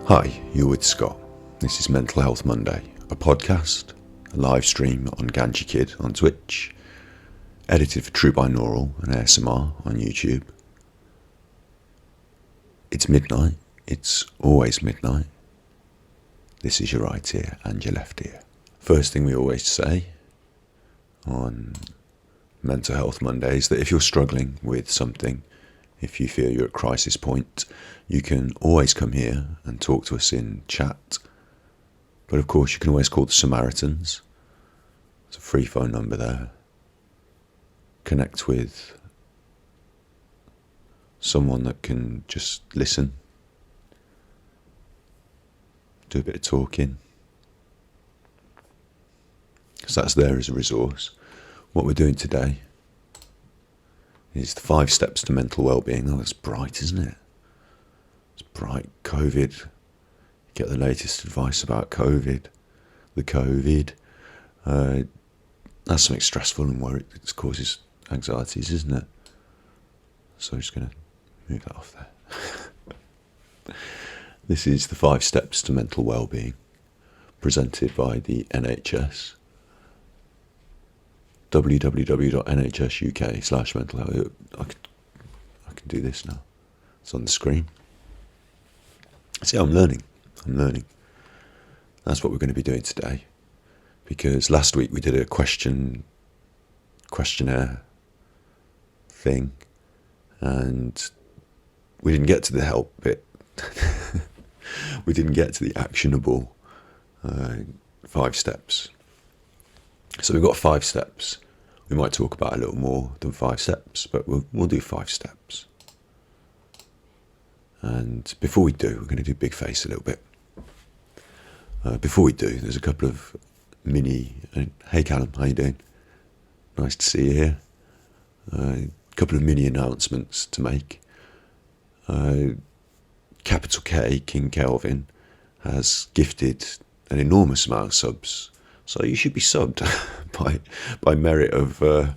Hi, you're with Scott. This is Mental Health Monday, a podcast, a live stream on Ganji Kid on Twitch, edited for True Binaural and ASMR on YouTube. It's midnight. It's always midnight. This is your right ear and your left ear. First thing we always say on Mental Health Monday is that if you're struggling with something, if you feel you're at crisis point, you can always come here and talk to us in chat. But of course, you can always call the Samaritans. There's a free phone number there. Connect with someone that can just listen, do a bit of talking. Because that's there as a resource. What we're doing today is the 5 steps to mental well-being. Oh, that's bright, isn't it? It's bright. COVID. Get the latest advice about COVID. The COVID. That's something stressful and worry. It causes anxieties, isn't it? So I'm just going to move that off there. This is the 5 steps to mental well-being, presented by the NHS. www.nhsuk/mental health. I can do this now. It's on the screen. See, I'm learning. That's what we're going to be doing today. Because last week we did a questionnaire thing, and we didn't get to the help bit. We didn't get to the actionable 5 steps. So we've got 5 steps. We might talk about a little more than 5 steps, but we'll do 5 steps. And before we do, we're going to do big face a little bit. Before we do, there's a couple of mini... Hey Callum, how you doing? Nice to see you here. A couple of mini announcements to make. Capital K, King Kelvin, has gifted an enormous amount of subs. So you should be subbed by merit of a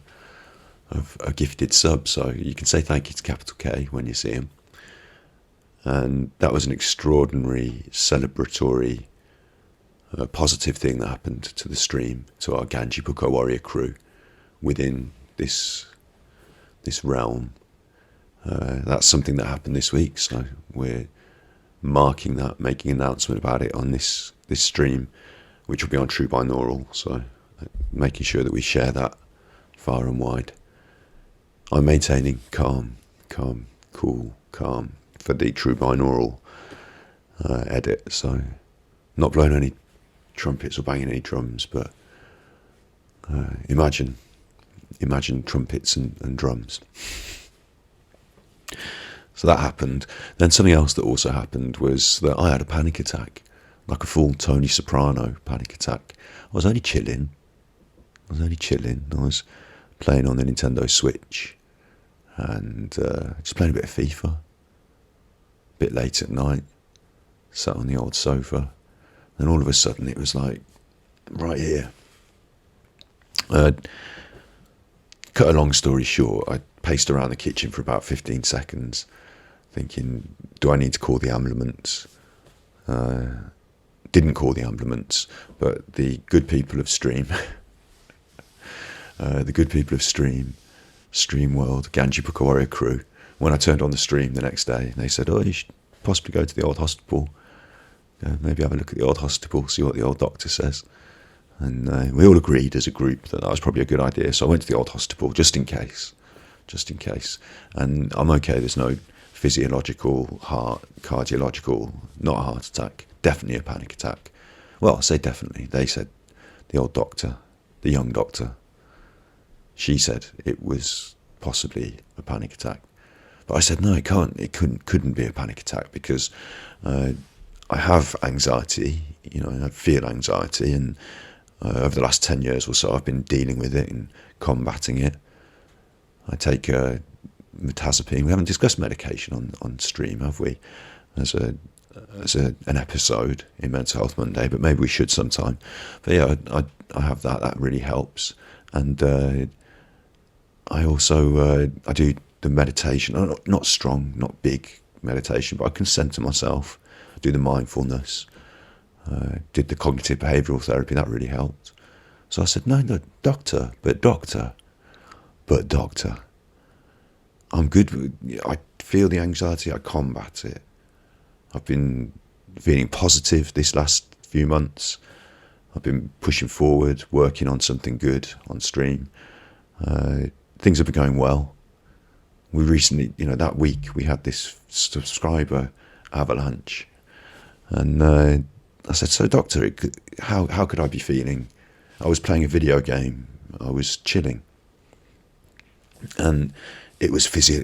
gifted sub. So you can say thank you to Capital K when you see him. And that was an extraordinary, celebratory, positive thing that happened to the stream, to our Ganji Puko Warrior crew within this realm. That's something that happened this week. So we're marking that, making an announcement about it on this stream, which will be on True Binaural, so making sure that we share that far and wide. I'm maintaining calm for the True Binaural edit, so not blowing any trumpets or banging any drums, but imagine trumpets and drums. So that happened. Then something else that also happened was that I had a panic attack. Like a full Tony Soprano panic attack. I was only chilling. I was playing on the Nintendo Switch and just playing a bit of FIFA. A bit late at night. Sat on the old sofa. Then all of a sudden it was like, right here. Cut a long story short, I paced around the kitchen for about 15 seconds thinking, do I need to call the ambulance? Didn't call the ambulance, but the good people of Stream, Stream World, Ganji Puko Warrior crew, when I turned on the stream the next day, they said, oh, you should possibly go to the old hospital. Maybe have a look at the old hospital, see what the old doctor says. And we all agreed as a group that was probably a good idea. So I went to the old hospital just in case. And I'm okay, there's no physiological, cardiological, not a heart attack. Definitely a panic attack. Well, I say definitely. They said, the old doctor, the young doctor, she said it was possibly a panic attack. But I said, no, it can't. It couldn't be a panic attack because I have anxiety. I feel anxiety, and over the last 10 years or so, I've been dealing with it and combating it. I take metazapine. We haven't discussed medication on stream, have we? As an episode in Mental Health Monday, but maybe we should sometime. But yeah, I have that. That really helps. And I also I do the meditation. Not strong, not big meditation, but I can center myself. do the mindfulness, did the cognitive behavioural therapy. That really helped. So I said, no, doctor, I'm good. I feel the anxiety, I combat it. I've been feeling positive this last few months. I've been pushing forward, working on something good on stream. Things have been going well. We recently, that week we had this subscriber avalanche. And I said, so doctor, how could I be feeling? I was playing a video game. I was chilling. And it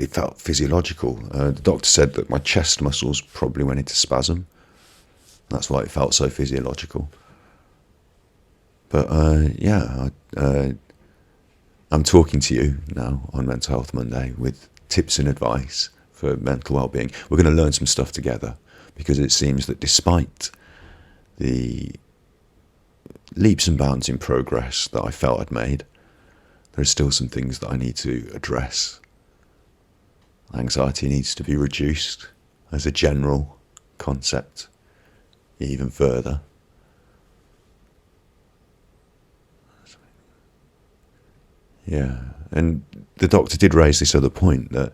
felt physiological. The doctor said that my chest muscles probably went into spasm. That's why it felt so physiological. But I'm talking to you now on Mental Health Monday with tips and advice for mental well-being. We're going to learn some stuff together, because it seems that despite the leaps and bounds in progress that I felt I'd made, there are still some things that I need to address. Anxiety needs to be reduced as a general concept even further. Yeah, and the doctor did raise this other point that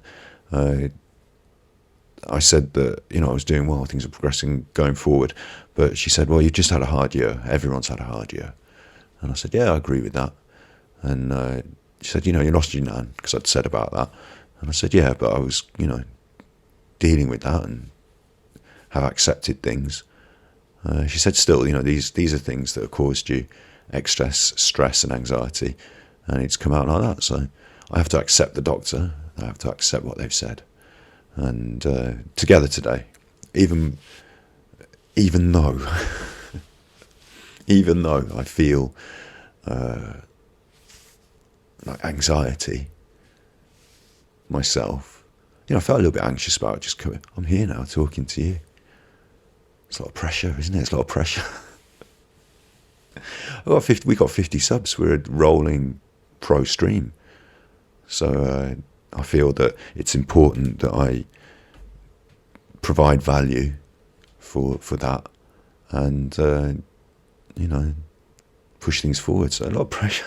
I said that, I was doing well, things are progressing going forward. But she said, well, you've just had a hard year. Everyone's had a hard year. And I said, yeah, I agree with that. And she said, you lost your nan, because I'd said about that. And I said, yeah, but I was, dealing with that and have accepted things. She said, still, these are things that have caused you excess stress and anxiety. And it's come out like that. So I have to accept the doctor. I have to accept what they've said. And together today, even though I feel like anxiety myself, I felt a little bit anxious about just coming. I'm here now talking to you. It's a lot of pressure, isn't it? It's a lot of pressure. We got 50 subs. We're a rolling pro stream. So I feel that it's important that I provide value for that, and push things forward. So a lot of pressure.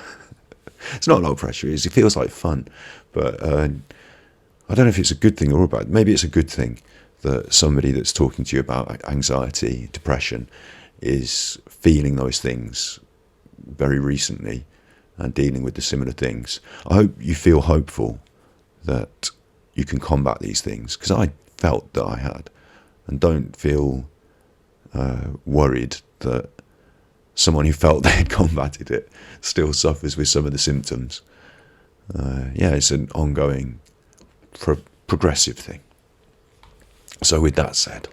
It's not a lot of pressure. It feels like fun, but I don't know if it's a good thing or a bad. Maybe it's a good thing that somebody that's talking to you about anxiety, depression, is feeling those things very recently and dealing with the similar things. I hope you feel hopeful that you can combat these things, because I felt that I had, and don't feel worried that someone who felt they had combated it still suffers with some of the symptoms. It's an ongoing progressive thing. So with that said,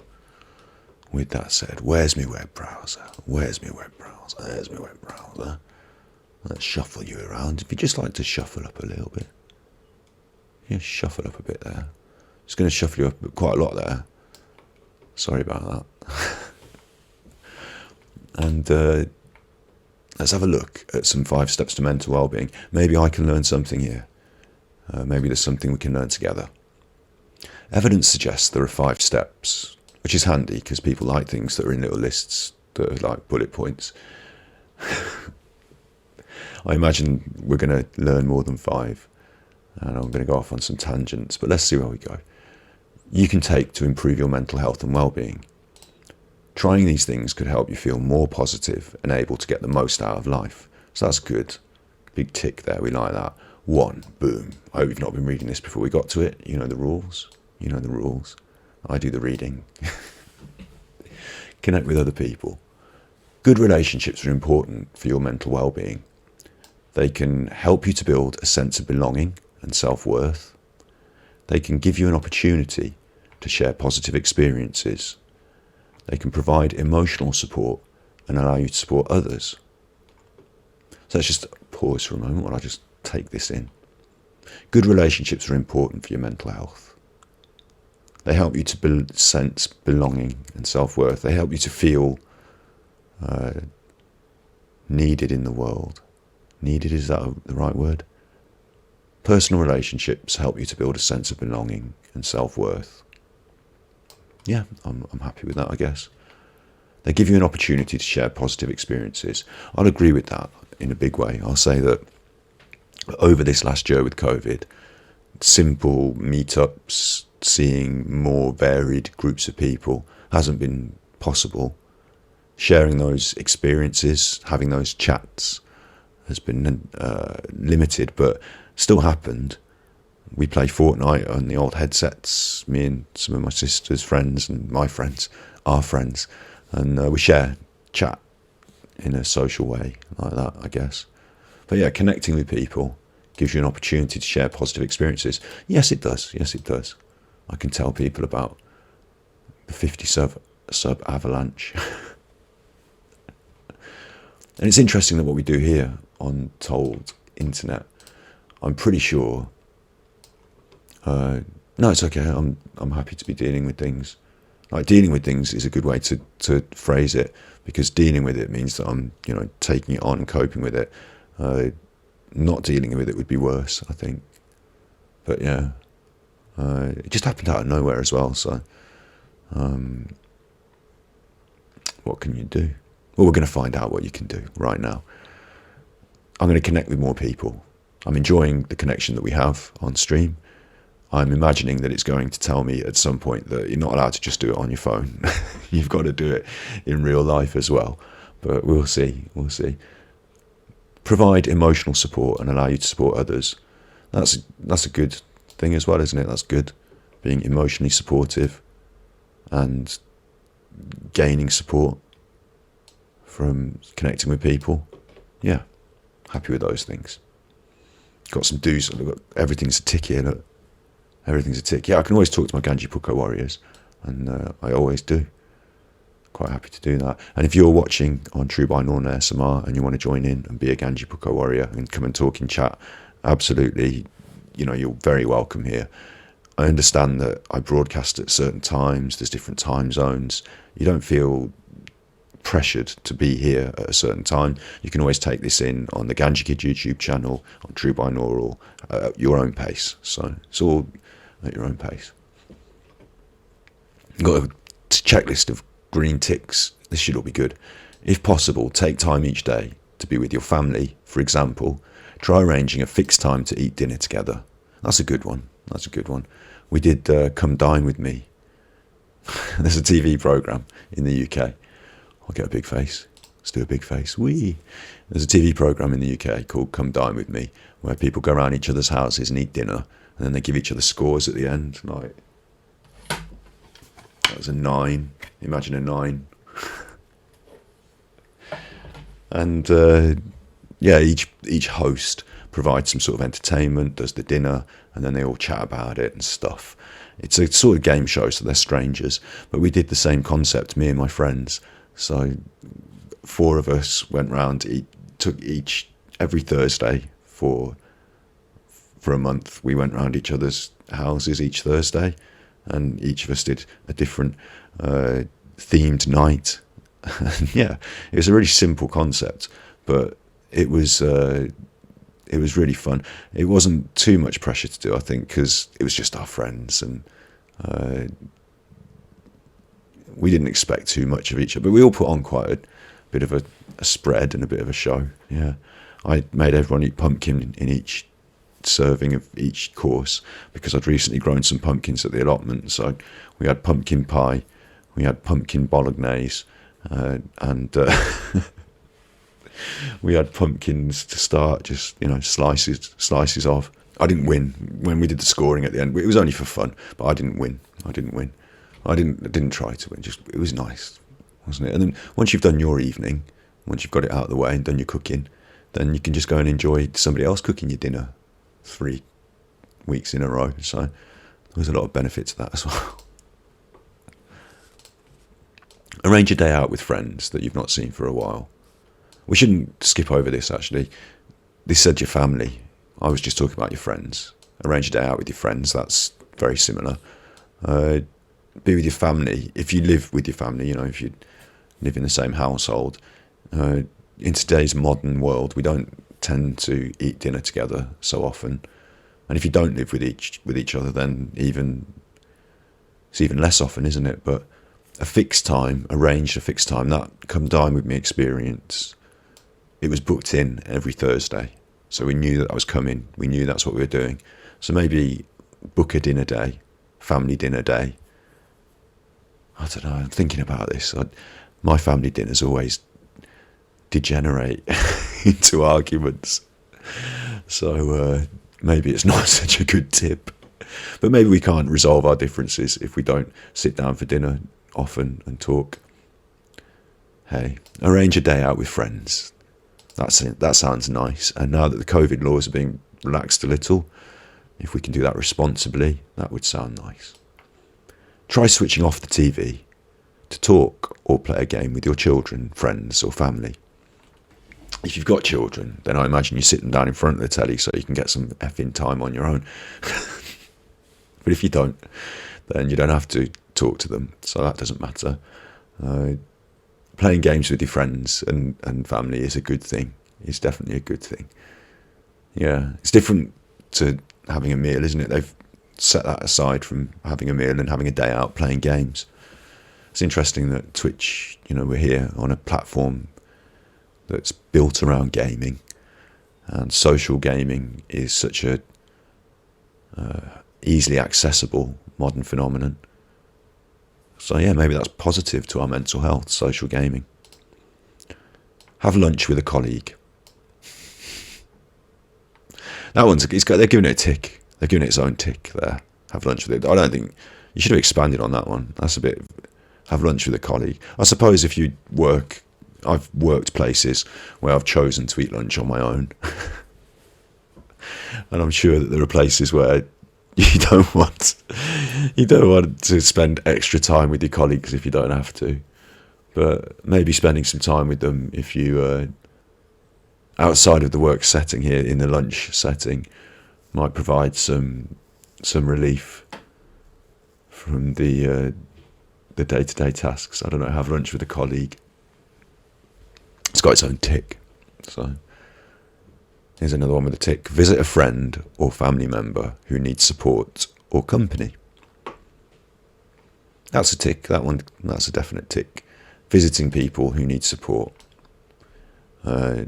where's my web browser? There's my web browser. Let's shuffle you around. If you just like to shuffle up a little bit. Yeah, shuffle up a bit there. Just going to shuffle you up quite a lot there. Sorry about that. And let's have a look at some 5 steps to mental well-being. Maybe I can learn something here. Maybe there's something we can learn together. Evidence suggests there are 5 steps, which is handy because people like things that are in little lists that are like bullet points. I imagine we're going to learn more than 5, and I'm going to go off on some tangents, but let's see where we go. You can take to improve your mental health and well-being. Trying these things could help you feel more positive and able to get the most out of life. So that's good. Big tick there, we like that. 1, boom. I hope you've not been reading this before we got to it. You know the rules. I do the reading. Connect with other people. Good relationships are important for your mental well-being. They can help you to build a sense of belonging and self-worth. They can give you an opportunity to share positive experiences. They can provide emotional support and allow you to support others. So let's just pause for a moment while I just take this in. Good relationships are important for your mental health. They help you to sense belonging and self-worth. They help you to feel needed in the world. Needed, is that the right word? Personal relationships help you to build a sense of belonging and self-worth. yeah, I'm happy with that, I guess. They give you an opportunity to share positive experiences. I'll agree with that in a big way. I'll say that over this last year with COVID, simple meetups, seeing more varied groups of people hasn't been possible. Sharing those experiences, having those chats has been limited, but still happened. We play Fortnite on the old headsets, me and some of my sister's friends and my friends, our friends, and we chat in a social way like that, I guess. But yeah, connecting with people gives you an opportunity to share positive experiences. Yes, it does. Yes, it does. I can tell people about the 50 sub avalanche. And it's interesting that what we do here on Told Internet, I'm pretty sure. No, it's okay. I'm happy to be dealing with things. Like, dealing with things is a good way to phrase it, because dealing with it means that I'm, taking it on and coping with it. Not dealing with it would be worse, I think. But yeah, it just happened out of nowhere as well. So, what can you do? Well, we're going to find out what you can do right now. I'm going to connect with more people. I'm enjoying the connection that we have on stream. I'm imagining that it's going to tell me at some point that you're not allowed to just do it on your phone. You've got to do it in real life as well. But we'll see. We'll see. Provide emotional support and allow you to support others. That's a good thing as well, isn't it? That's good. Being emotionally supportive and gaining support from connecting with people. Yeah, happy with those things. Got some do's. Everything's a tick here. Look. Everything's a tick. Yeah, I can always talk to my Ganji Puko warriors, and I always do. Quite happy to do that. And if you're watching on True Binaural ASMR and you want to join in and be a Ganji Puko warrior and come and talk in chat, absolutely, you're very welcome here. I understand that I broadcast at certain times. There's different time zones. You don't feel pressured to be here at a certain time. You can always take this in on the Ganji Kid YouTube channel, on True Binaural, at your own pace. So it's all at your own pace. You've got a checklist of green ticks. This should all be good. If possible, take time each day to be with your family. For example, try arranging a fixed time to eat dinner together. That's a good one. That's a good one. We did Come Dine With Me. There's a TV programme in the UK. I'll get a big face. Let's do a big face. Wee. There's a TV programme in the UK called Come Dine With Me, where people go around each other's houses and eat dinner, and then they give each other scores at the end. Like, that was a 9. Imagine a 9. And yeah, each host provides some sort of entertainment, does the dinner, and then they all chat about it and stuff. It's a sort of game show, so they're strangers. But we did the same concept, me and my friends. So 4 of us went round, took each, every Thursday for a month, we went round each other's houses each Thursday, and each of us did a different themed night. Yeah, it was a really simple concept, but it was really fun. It wasn't too much pressure to do, I think, because it was just our friends, and we didn't expect too much of each other. But we all put on quite a bit of a spread and a bit of a show. Yeah, I made everyone eat pumpkin in each serving of each course, because I'd recently grown some pumpkins at the allotment. So we had pumpkin pie, we had pumpkin bolognese, and we had pumpkins to start, just slices of. I didn't win when we did the scoring at the end. It was only for fun, but I didn't win. I didn't try to win. Just, it was nice, wasn't it? And then once you've done your evening, once you've got it out of the way and done your cooking, then you can just go and enjoy somebody else cooking your dinner 3 weeks in a row. So there was a lot of benefit to that as well. Arrange a day out with friends that you've not seen for a while. We shouldn't skip over this, actually. This said your family. I was just talking about your friends. Arrange a day out with your friends. That's very similar. Be with your family. If you live with your family, if you live in the same household, in today's modern world, we don't tend to eat dinner together so often. And if you don't live with each other, then even It's even less often, isn't it? But a fixed time, arranged a fixed time, that come dine with me experience, it was booked in every Thursday. So we knew that I was coming. We knew that's what we were doing. So maybe book a dinner day, family dinner day. I don't know, I'm thinking about this. My family dinners always degenerate into arguments. So maybe it's not such a good tip. But maybe we can't resolve our differences if we don't sit down for dinner often and talk. Hey, arrange a day out with friends. That sounds nice. And now that the COVID laws are being relaxed a little, if we can do that responsibly, that would sound nice. Try switching off the TV to talk or play a game with your children, friends or family. If you've got children, then I imagine you're sitting down in front of the telly so you can get some effing time on your own. But if you don't, then you don't have to talk to them, so that doesn't matter. Playing games with your friends and family is a good thing. It's definitely a good thing. Yeah, it's different to having a meal, isn't it? They've set that aside from having a meal and having a day out playing games. It's interesting that Twitch, we're here on a platform that's built around gaming, and social gaming is such a easily accessible modern phenomenon. So yeah, maybe that's positive to our mental health, social gaming. Have lunch with a colleague. That one's, they're giving it a tick. They're giving it its own tick there. Have lunch with it. I don't think, you should have expanded on that one. That's a bit, have lunch with a colleague. I suppose if you I've worked places where I've chosen to eat lunch on my own. And I'm sure that there are places where you don't want to spend extra time with your colleagues if you don't have to. But maybe spending some time with them if you outside of the work setting here, in the lunch setting, might provide some relief from the day-to-day tasks. I don't know, have lunch with a colleague. It's got its own tick. So here's another one with a tick. Visit a friend or family member who needs support or company. That's a tick. That's a definite tick. Visiting people who need support. I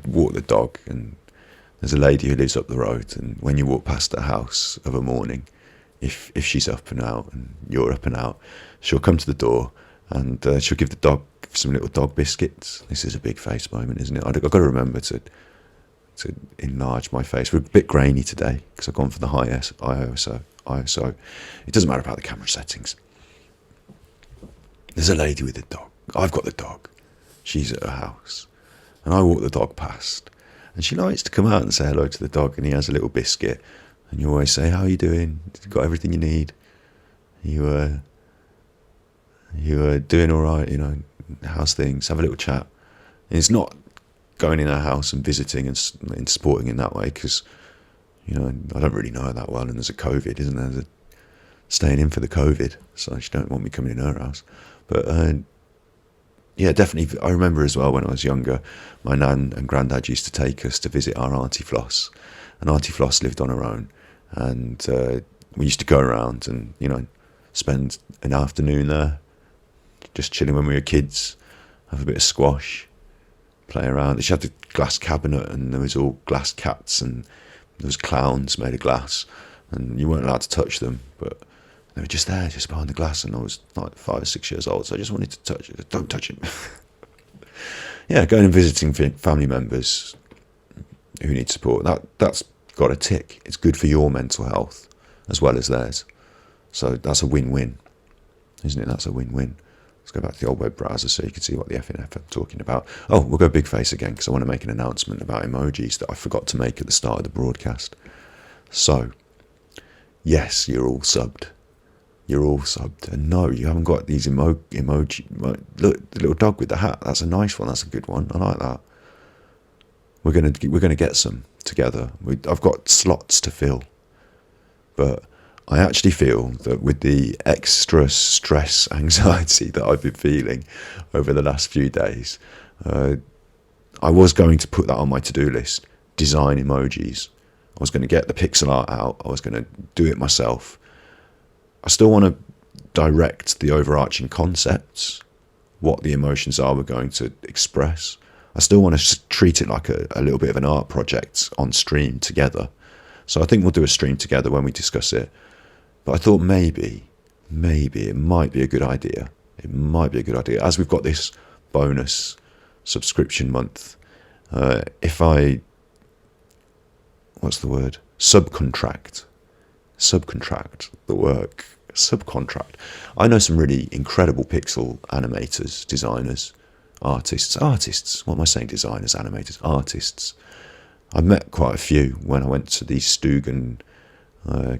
walk the dog, and there's a lady who lives up the road, and when you walk past her house of a morning, if she's up and out and you're up and out, she'll come to the door and she'll give the dog some little dog biscuits. This is a big face moment, isn't it? I've got to remember to enlarge my face. We're a bit grainy today because I've gone for the high ISO. It doesn't matter about the camera settings. There's a lady with a dog. I've got the dog. She's at her house. And I walk the dog past. And she likes to come out and say hello to the dog, and he has a little biscuit. And you always say, how are you doing? You got everything you need? You are doing all right? How's things? Have a little chat. And it's not going in her house and visiting and supporting in that way, because, I don't really know her that well, and there's a COVID, isn't there? There's staying in for the COVID, so she don't want me coming in her house. But yeah, definitely. I remember as well when I was younger, my nan and granddad used to take us to visit our Auntie Floss. And Auntie Floss lived on her own. And we used to go around and, spend an afternoon there, just chilling when we were kids, have a bit of squash, play around. She had the glass cabinet, and there was all glass cats, and there was clowns made of glass. And you weren't allowed to touch them, but they were just there, just behind the glass, and I was like 5 or 6 years old, so I just wanted to touch it. Don't touch it. Yeah, going and visiting family members who need support, that's got a tick. It's good for your mental health as well as theirs. So that's a win-win, isn't it? That's a win-win. Let's go back to the old web browser so you can see what the effing I'm talking about. Oh, we'll go big face again because I want to make an announcement about emojis that I forgot to make at the start of the broadcast. So, yes, you're all subbed. You're all subbed. And no, you haven't got these emoji. Look, the little dog with the hat. That's a nice one. That's a good one. I like that. We're gonna get some together. I've got slots to fill, but I actually feel that with the extra stress, anxiety that I've been feeling over the last few days, I was going to put that on my to-do list. Design emojis. I was going to get the pixel art out. I was going to do it myself. I still want to direct the overarching concepts, what the emotions are we're going to express. I still want to treat it like a little bit of an art project on stream together. So I think we'll do a stream together when we discuss it. But I thought maybe it might be a good idea. It might be a good idea. As we've got this bonus subscription month, if I, what's the word? Subcontract the work. Subcontract. I know some really incredible pixel animators, designers, artists. What am I saying? Designers, animators, artists. I met quite a few when I went to the Stugan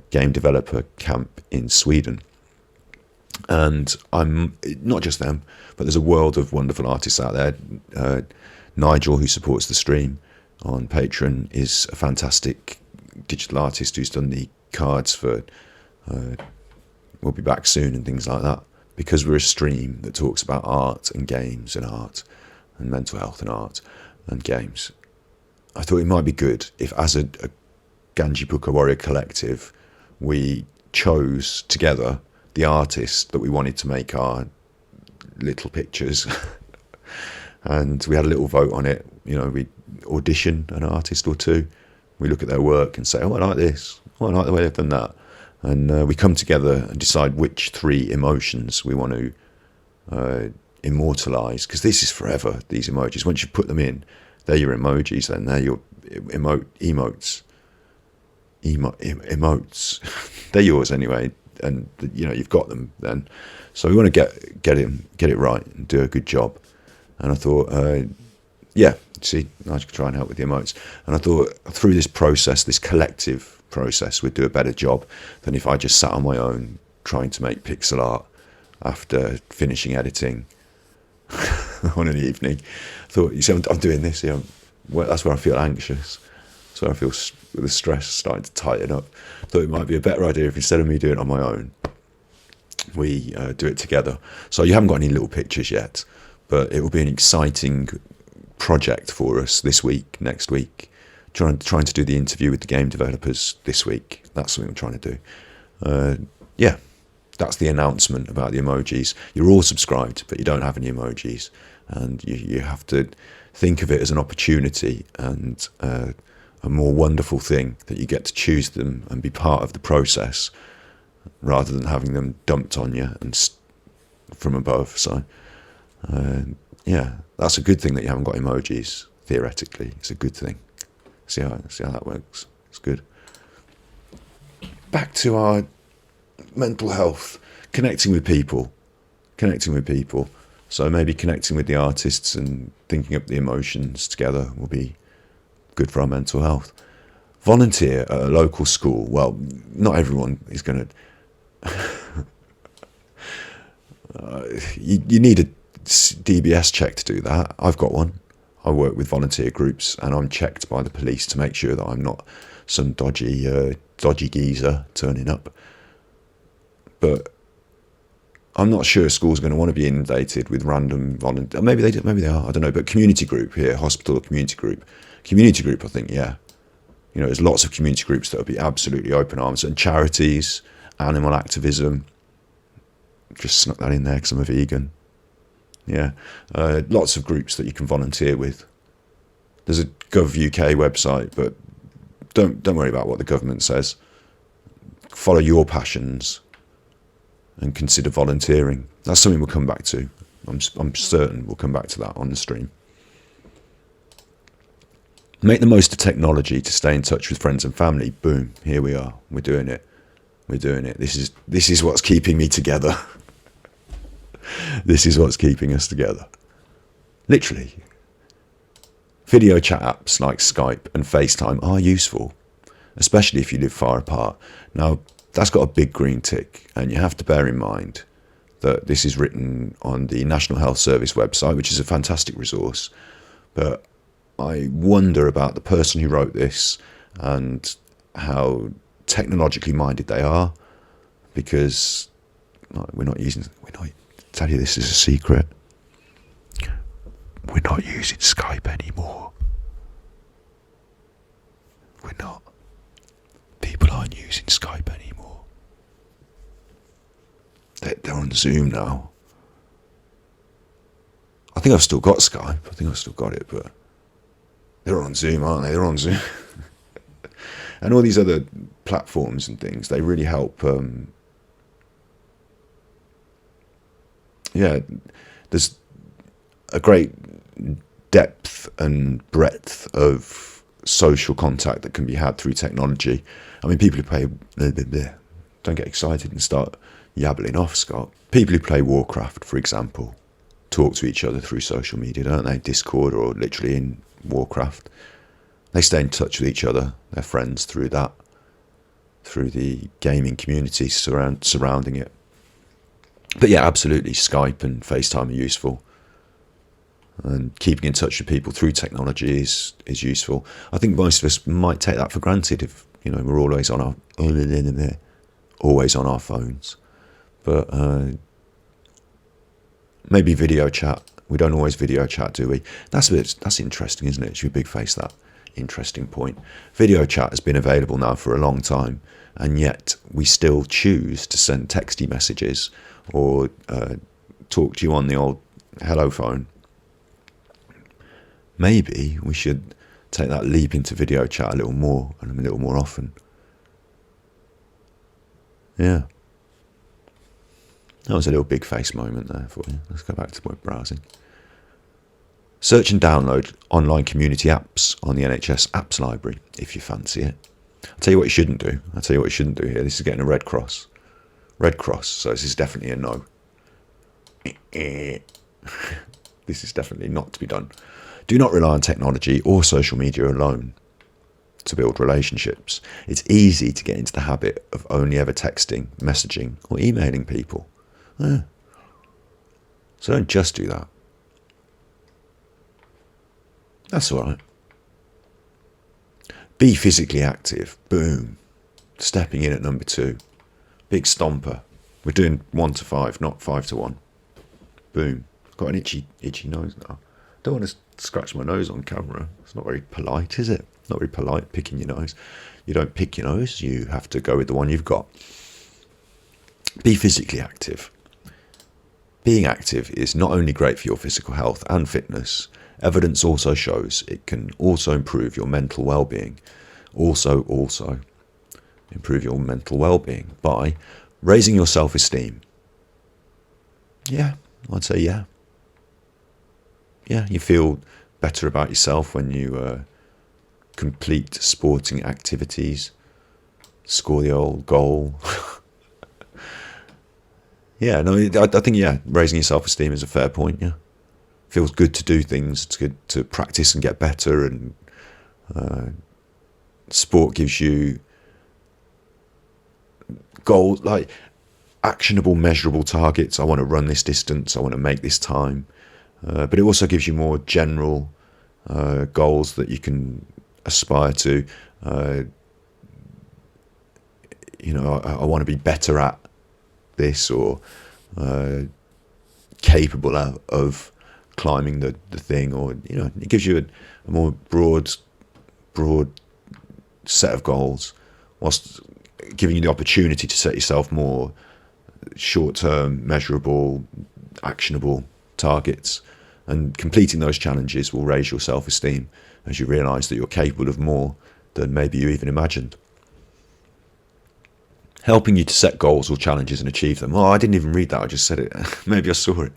game developer camp in Sweden. And I'm not just them, but there's a world of wonderful artists out there. Nigel, who supports the stream on Patreon, is a fantastic digital artist who's done the cards for We'll Be Back Soon and things like that. Because we're a stream that talks about art and games and art and mental health and art and games, I thought it might be good if, as a Ganji Puka Warrior collective, we chose together the artist that we wanted to make our little pictures. And we had a little vote on it. You know, we audition an artist or two. We look at their work and say, oh, I like this. Oh, I like the way they've done that. And we come together and decide which 3 emotions we want to immortalise. Because this is forever, these emojis. Once you put them in, they're your emojis, then they're your emotes. They're yours anyway. And, you know, you've got them then. So we want to get it right and do a good job. And I thought, I could try and help with the emotes. And I thought through this process, this collective process, we'd do a better job than if I just sat on my own trying to make pixel art after finishing editing on an evening. I thought, you see, I'm doing this here. That's where I feel anxious. That's where I feel the stress starting to tighten up. I thought it might be a better idea if instead of me doing it on my own, we do it together. So you haven't got any little pictures yet, but it will be an exciting project for us this week, next week. Trying to do the interview with the game developers this week. That's something I'm trying to do. That's the announcement about the emojis. You're all subscribed, but you don't have any emojis. And you have to think of it as an opportunity and a more wonderful thing that you get to choose them and be part of the process rather than having them dumped on you and from above. So, that's a good thing that you haven't got emojis, theoretically. It's a good thing. See how that works. It's good. Back to our mental health, connecting with people. So maybe connecting with the artists and thinking up the emotions together will be good for our mental health. Volunteer at a local school. Well, not everyone is going to... you need a DBS check to do that. I've got one. I work with volunteer groups and I'm checked by the police to make sure that I'm not some dodgy geezer turning up. But I'm not sure schools are going to want to be inundated with random volunteers. Maybe they are, I don't know. But community group here, hospital or community group. Community group, I think, yeah. You know, there's lots of community groups that will be absolutely open arms. And charities, animal activism. Just snuck that in there because I'm a vegan. Yeah, lots of groups that you can volunteer with. There's a Gov.uk website, but don't worry about what the government says. Follow your passions and consider volunteering. That's something we'll come back to. I'm certain we'll come back to that on the stream. Make the most of technology to stay in touch with friends and family. Boom, here we are. We're doing it. This is what's keeping me together. This is what's keeping us together. Literally. Video chat apps like Skype and FaceTime are useful, especially if you live far apart. Now, that's got a big green tick, and you have to bear in mind that this is written on the National Health Service website, which is a fantastic resource. But I wonder about the person who wrote this and how technologically minded they are, because tell you this is a secret. We're not using Skype anymore. We're not. They're on Zoom now. I think I've still got Skype. I think I've still got it, but they're on Zoom, aren't they? They're on Zoom. And all these other platforms and things, they really help. There's a great depth and breadth of social contact that can be had through technology. I mean, people who play... Don't get excited and start yabbling off, Scott. People who play Warcraft, for example, talk to each other through social media, don't they? Discord, or literally in Warcraft. They stay in touch with each other, their friends, through that, through the gaming community surrounding it. But yeah, absolutely, Skype and FaceTime are useful. And keeping in touch with people through technology is useful. I think most of us might take that for granted if, we're always on our phones. But maybe video chat. We don't always video chat, do we? That's interesting, isn't it? Should we big face that interesting point? Video chat has been available now for a long time, and yet we still choose to send texty messages or talk to you on the old hello phone. Maybe we should take that leap into video chat a little more and a little more often. Yeah. That was a little big face moment there for you. Let's go back to web browsing. Search and download online community apps on the NHS apps library if you fancy it. I'll tell you what you shouldn't do. Here. This is getting a red cross. Red cross, so this is definitely a no. This is definitely not to be done. Do not rely on technology or social media alone to build relationships. It's easy to get into the habit of only ever texting, messaging, or emailing people. So don't just do that. That's all right. Be physically active. Boom. Stepping in at number 2. Big stomper. We're doing 1 to 5, not 5 to 1. Boom. Got an itchy nose now. Don't want to scratch my nose on camera. It's not very polite, is it? Not very polite, picking your nose. You don't pick your nose. You have to go with the one you've got. Be physically active. Being active is not only great for your physical health and fitness. Evidence also shows it can also improve your mental well-being. Also improve your mental well-being by raising your self-esteem. Yeah, I'd say yeah. Yeah, you feel better about yourself when you complete sporting activities, score the old goal. Yeah, no, I think, raising your self-esteem is a fair point, yeah. Feels good to do things, it's good to practice and get better, and sport gives you goals, like actionable, measurable targets. I want to run this distance, I want to make this time. But it also gives you more general goals that you can aspire to. I want to be better at this, or capable of climbing the thing, or it gives you a more broad set of goals, whilst giving you the opportunity to set yourself more short-term, measurable, actionable targets. And completing those challenges will raise your self-esteem as you realise that you're capable of more than maybe you even imagined. Helping you to set goals or challenges and achieve them. Oh, I didn't even read that, I just said it. Maybe I saw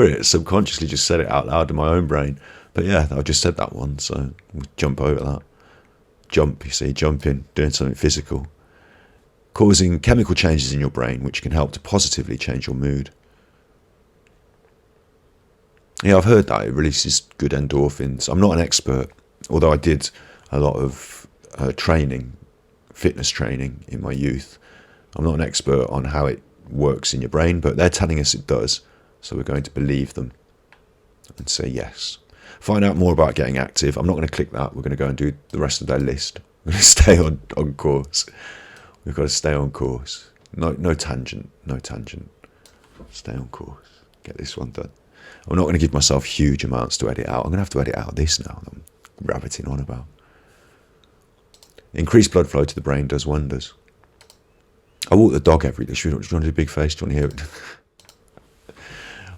it. Subconsciously just said it out loud in my own brain. But yeah, I just said that one, so we'll jump over that. Jumping, doing something physical. Causing chemical changes in your brain which can help to positively change your mood. Yeah, I've heard that it releases good endorphins. I'm not an expert, although I did a lot of fitness training in my youth. I'm not an expert on how it works in your brain, but they're telling us it does, so we're going to believe them and say yes. Find out more about getting active. I'm not going to click that. We're going to go and do the rest of their list. We're going to stay on course. We've got to stay on course. No tangent. Stay on course. Get this one done. I'm not going to give myself huge amounts to edit out. I'm going to have to edit out this now that I'm rabbiting on about. Increased blood flow to the brain does wonders. I walk the dog every day. Do you want to do a big face? Do you want to hear it?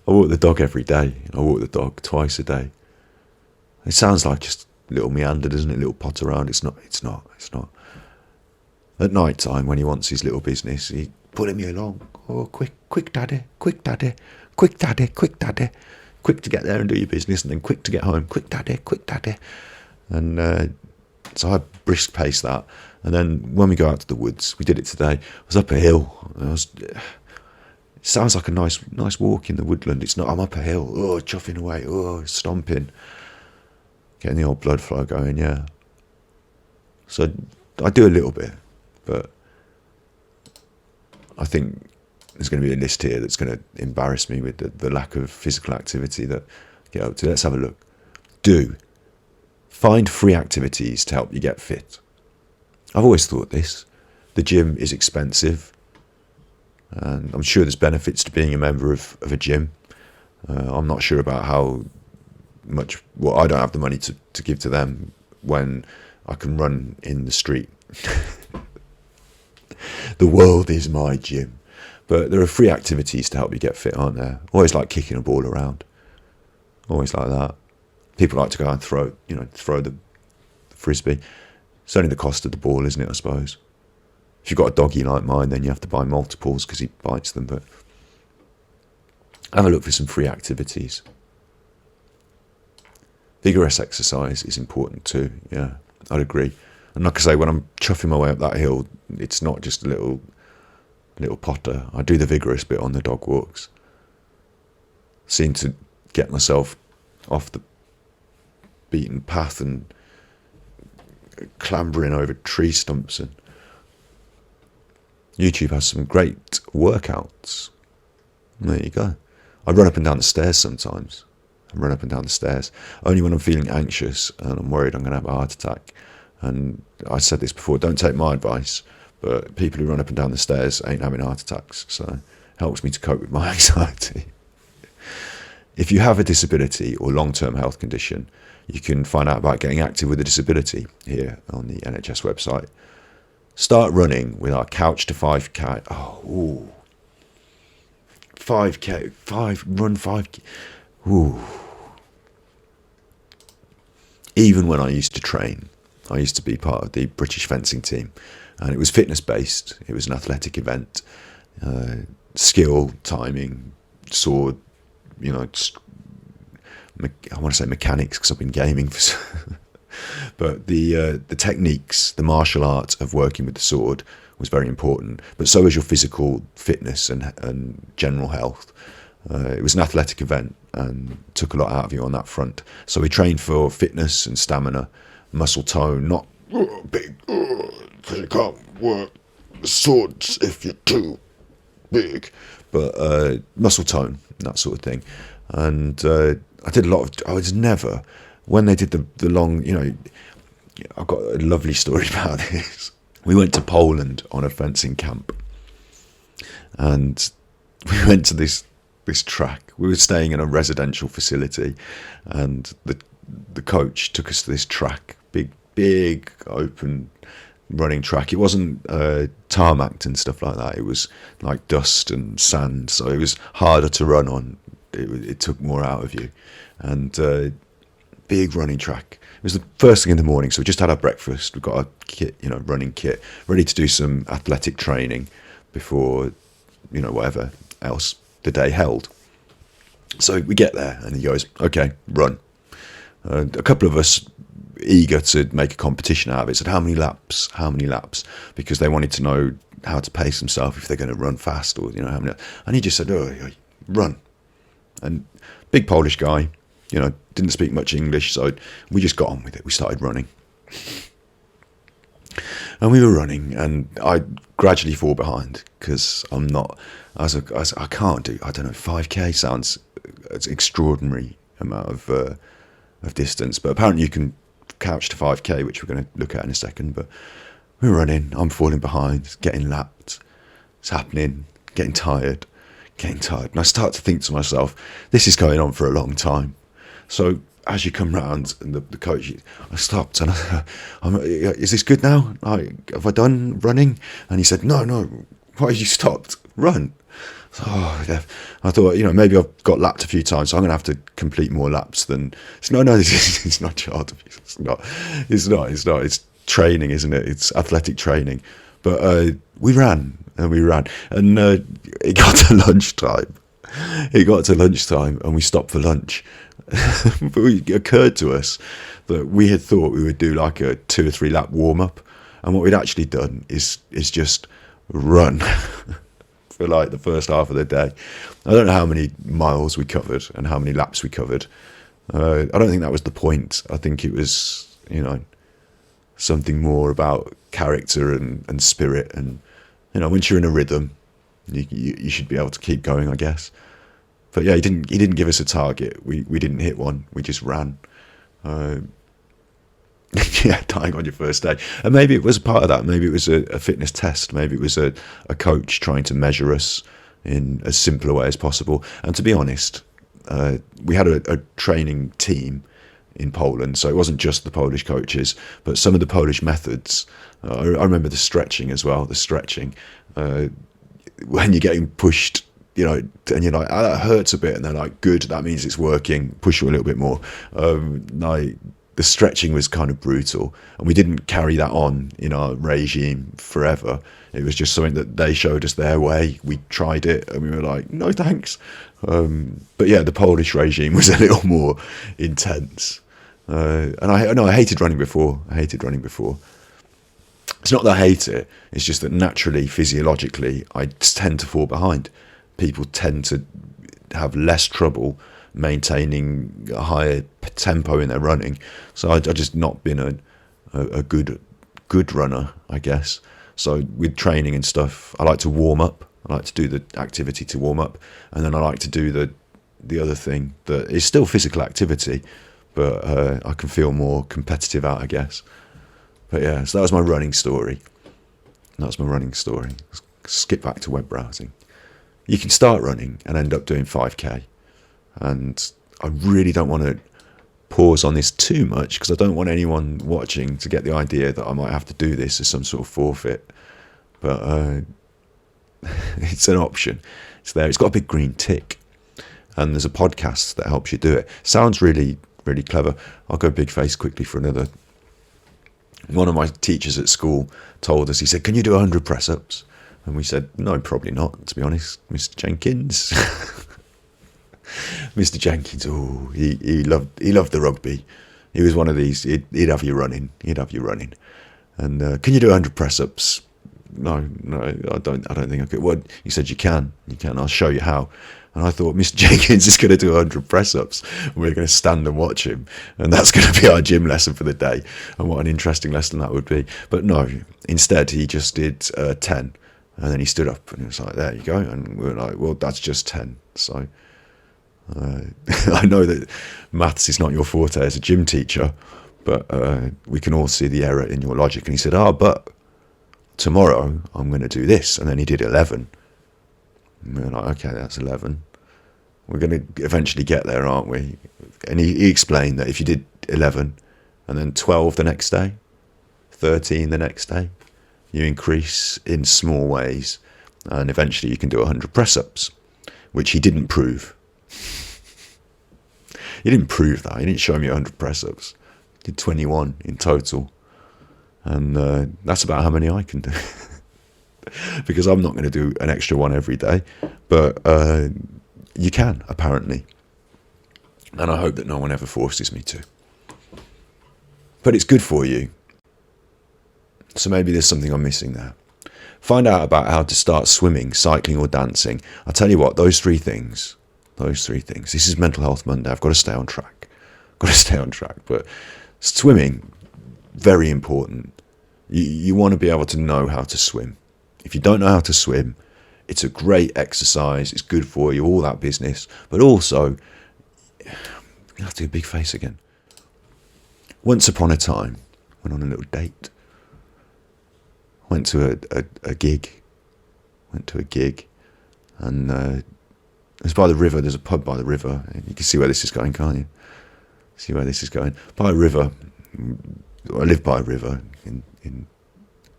I walk the dog every day. I walk the dog twice a day. It sounds like just a little meander, doesn't it? A little pot around. It's not. At night time, when he wants his little business, he's pulling me along. Oh, quick, daddy, quick, daddy, quick, daddy, quick, daddy. Quick to get there and do your business, and then quick to get home. Quick, daddy, quick, daddy. And so I brisk pace that. And then when we go out to the woods, we did it today. I was up a hill. It sounds like a nice walk in the woodland. It's not. I'm up a hill. Oh, chuffing away. Oh, stomping. Getting the old blood flow going, yeah. So I do a little bit, but I think there's going to be a list here that's going to embarrass me with the lack of physical activity that I get up to. Let's have a look. Find free activities to help you get fit. I've always thought this. The gym is expensive, and I'm sure there's benefits to being a member of a gym. I'm not sure about how much. Well, I don't have the money to give to them when I can run in the street. The world is my gym. But there are free activities to help you get fit, aren't there? Always like kicking a ball around. Always like that. People like to go and throw the frisbee. It's only the cost of the ball, isn't it, I suppose? If you've got a doggy like mine, then you have to buy multiples because he bites them. But have a look for some free activities. Vigorous exercise is important too, yeah, I'd agree. And like I say, when I'm chuffing my way up that hill, it's not just a little potter. I do the vigorous bit on the dog walks. Seem to get myself off the beaten path and clambering over tree stumps. And YouTube has some great workouts. There you go. I run up and down the stairs sometimes. Only when I'm feeling anxious and I'm worried I'm going to have a heart attack. And I said this before, don't take my advice, but people who run up and down the stairs ain't having heart attacks, so it helps me to cope with my anxiety. If you have a disability or long-term health condition, you can find out about getting active with a disability here on the NHS website. Start running with our Couch to 5K. Oh, 5K, run 5K. Ooh. Even when I used to train, I used to be part of the British fencing team, and it was fitness based. It was an athletic event, skill, timing, sword. I want to say mechanics because I've been gaming for. But the techniques, the martial art of working with the sword was very important. But so was your physical fitness and general health. It was an athletic event and took a lot out of you on that front. So we trained for fitness and stamina, muscle tone, not big, because you can't work the swords if you're too big, but muscle tone, that sort of thing. And I did a lot of, I was never, when they did the long, I've got a lovely story about this. We went to Poland on a fencing camp, and we went to this track. We were staying in a residential facility, and the coach took us to this track, big open running track. It wasn't tarmacked and stuff like that. It was like dust and sand, so it was harder to run on. It took more out of you, and big running track. It was the first thing in the morning, so we just had our breakfast. We've got our kit, running kit, ready to do some athletic training before, whatever else the day held. So we get there, and he goes, "Okay, run." A couple of us eager to make a competition out of it said, how many laps, because they wanted to know how to pace themselves, if they're going to run fast or how many. And he just said, run. And big Polish guy, didn't speak much English, so we just got on with it. We started running, and we were running, and I gradually fall behind because I'm not, I can't do, 5K sounds it's extraordinary amount of distance, but apparently you can couch to 5K, which we're going to look at in a second. But we're running, I'm falling behind, getting lapped, it's happening, getting tired, and I start to think to myself, this is going on for a long time. So as you come round, and the coach, I stopped, and I'm, is this good now? Have I done running? And he said, no, Why you stopped? Run. Oh, yeah. I thought, maybe I've got lapped a few times, so I'm going to have to complete more laps than... No, it's not child abuse. It's not. It's training, isn't it? It's athletic training. But we ran, and it got to lunchtime. And we stopped for lunch. But it occurred to us that we had thought we would do like a 2 or 3 lap warm-up, and what we'd actually done is just run for like the first half of the day. I don't know how many miles we covered and how many laps we covered. I don't think that was the point. I think it was, something more about character and spirit. And, once you're in a rhythm, you should be able to keep going, I guess. But yeah, he didn't give us a target. We didn't hit one. We just ran. Yeah, dying on your first day. And maybe it was a part of that. Maybe it was a fitness test. Maybe it was a coach trying to measure us in as simple a way as possible. And to be honest, we had a training team in Poland, so it wasn't just the Polish coaches, but some of the Polish methods. I remember the stretching as well. The stretching, when you're getting pushed, and you're like, oh, that hurts a bit, and they're like, good, that means it's working. Push you a little bit more. The stretching was kind of brutal, and we didn't carry that on in our regime forever. It was just something that they showed us their way. We tried it, and we were like, no thanks. But yeah, the Polish regime was a little more intense. And I hated running before. It's not that I hate it. It's just that naturally, physiologically, I tend to fall behind. People tend to have less trouble maintaining a higher tempo in their running. So I've just not been a good runner, I guess. So with training and stuff, I like to warm up. I like to do the activity to warm up, and then I like to do the other thing that is still physical activity, but I can feel more competitive out, I guess. But yeah, so that was my running story. Skip back to web browsing. You can start running and end up doing 5k. And I really don't want to pause on this too much, because I don't want anyone watching to get the idea that I might have to do this as some sort of forfeit. But it's an option. It's there. It's got a big green tick. And there's a podcast that helps you do it. Sounds really, really clever. I'll go big face quickly for another. One of my teachers at school told us, he said, can you do 100 press-ups? And we said, no, probably not, to be honest, Mr. Jenkins. Mr. Jenkins, he loved the rugby. He was one of these. He'd have you running. And can you do 100 press-ups? No, I don't think I could. Well, he said you can. I'll show you how. And I thought, Mr. Jenkins is going to do 100 press-ups. And we're going to stand and watch him, and that's going to be our gym lesson for the day. And what an interesting lesson that would be. But no, instead he just did 10, and then he stood up and it was like, there you go. And we were like, well, that's just 10. So. I know that maths is not your forte as a gym teacher, but we can all see the error in your logic. And he said, but tomorrow I'm going to do this. And then he did 11. And we were like, okay, that's 11. We're going to eventually get there, aren't we? And he explained that if you did 11 and then 12 the next day, 13 the next day, you increase in small ways, and eventually you can do 100 press-ups, which he didn't prove. He didn't prove that. He didn't show me 100 press-ups. He did 21 in total. And that's about how many I can do. Because I'm not going to do an extra one every day. But you can, apparently. And I hope that no one ever forces me to. But it's good for you. So maybe there's something I'm missing there. Find out about how to start swimming, cycling or dancing. I'll tell you what, those three things. This is Mental Health Monday. I've got to stay on track. But swimming, very important. You want to be able to know how to swim. If you don't know how to swim, it's a great exercise. It's good for you, all that business. But also, I have to do a big face again. Once upon a time, went on a little date. Went to a gig. And it was by the river. There's a pub by the river. And you can see where this is going, can't you? By a river. I live by a river in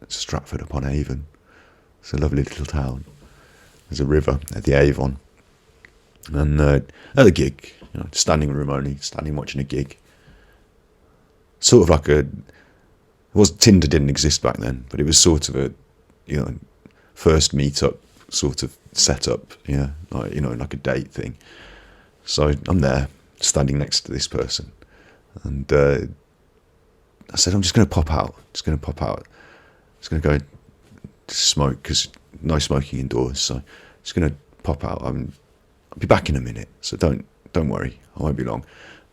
Stratford upon Avon. It's a lovely little town. There's a river at the Avon. And at the gig, standing room only, standing watching a gig. Sort of like Tinder didn't exist back then, but it was sort of a, first meet-up sort of setup, like a date thing. So I'm there, standing next to this person. And I said, I'm just going to pop out. Just going to go smoke, because no smoking indoors. So just going to pop out. I'll be back in a minute. So don't worry. I won't be long.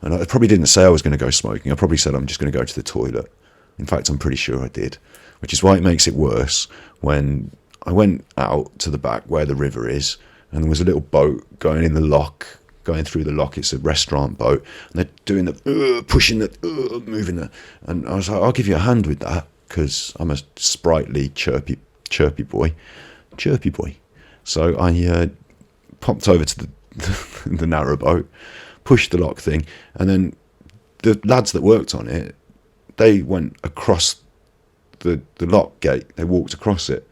And I probably didn't say I was going to go smoking. I probably said I'm just going to go to the toilet. In fact, I'm pretty sure I did, which is why it makes it worse when I went out to the back where the river is, and there was a little boat going in the lock, going through the lock. It's a restaurant boat, and they're doing the pushing the moving the, and I was like, I'll give you a hand with that, because I'm a sprightly, chirpy boy. So I popped over to the narrow boat, pushed the lock thing, and then the lads that worked on it, they went across the lock gate. They walked across it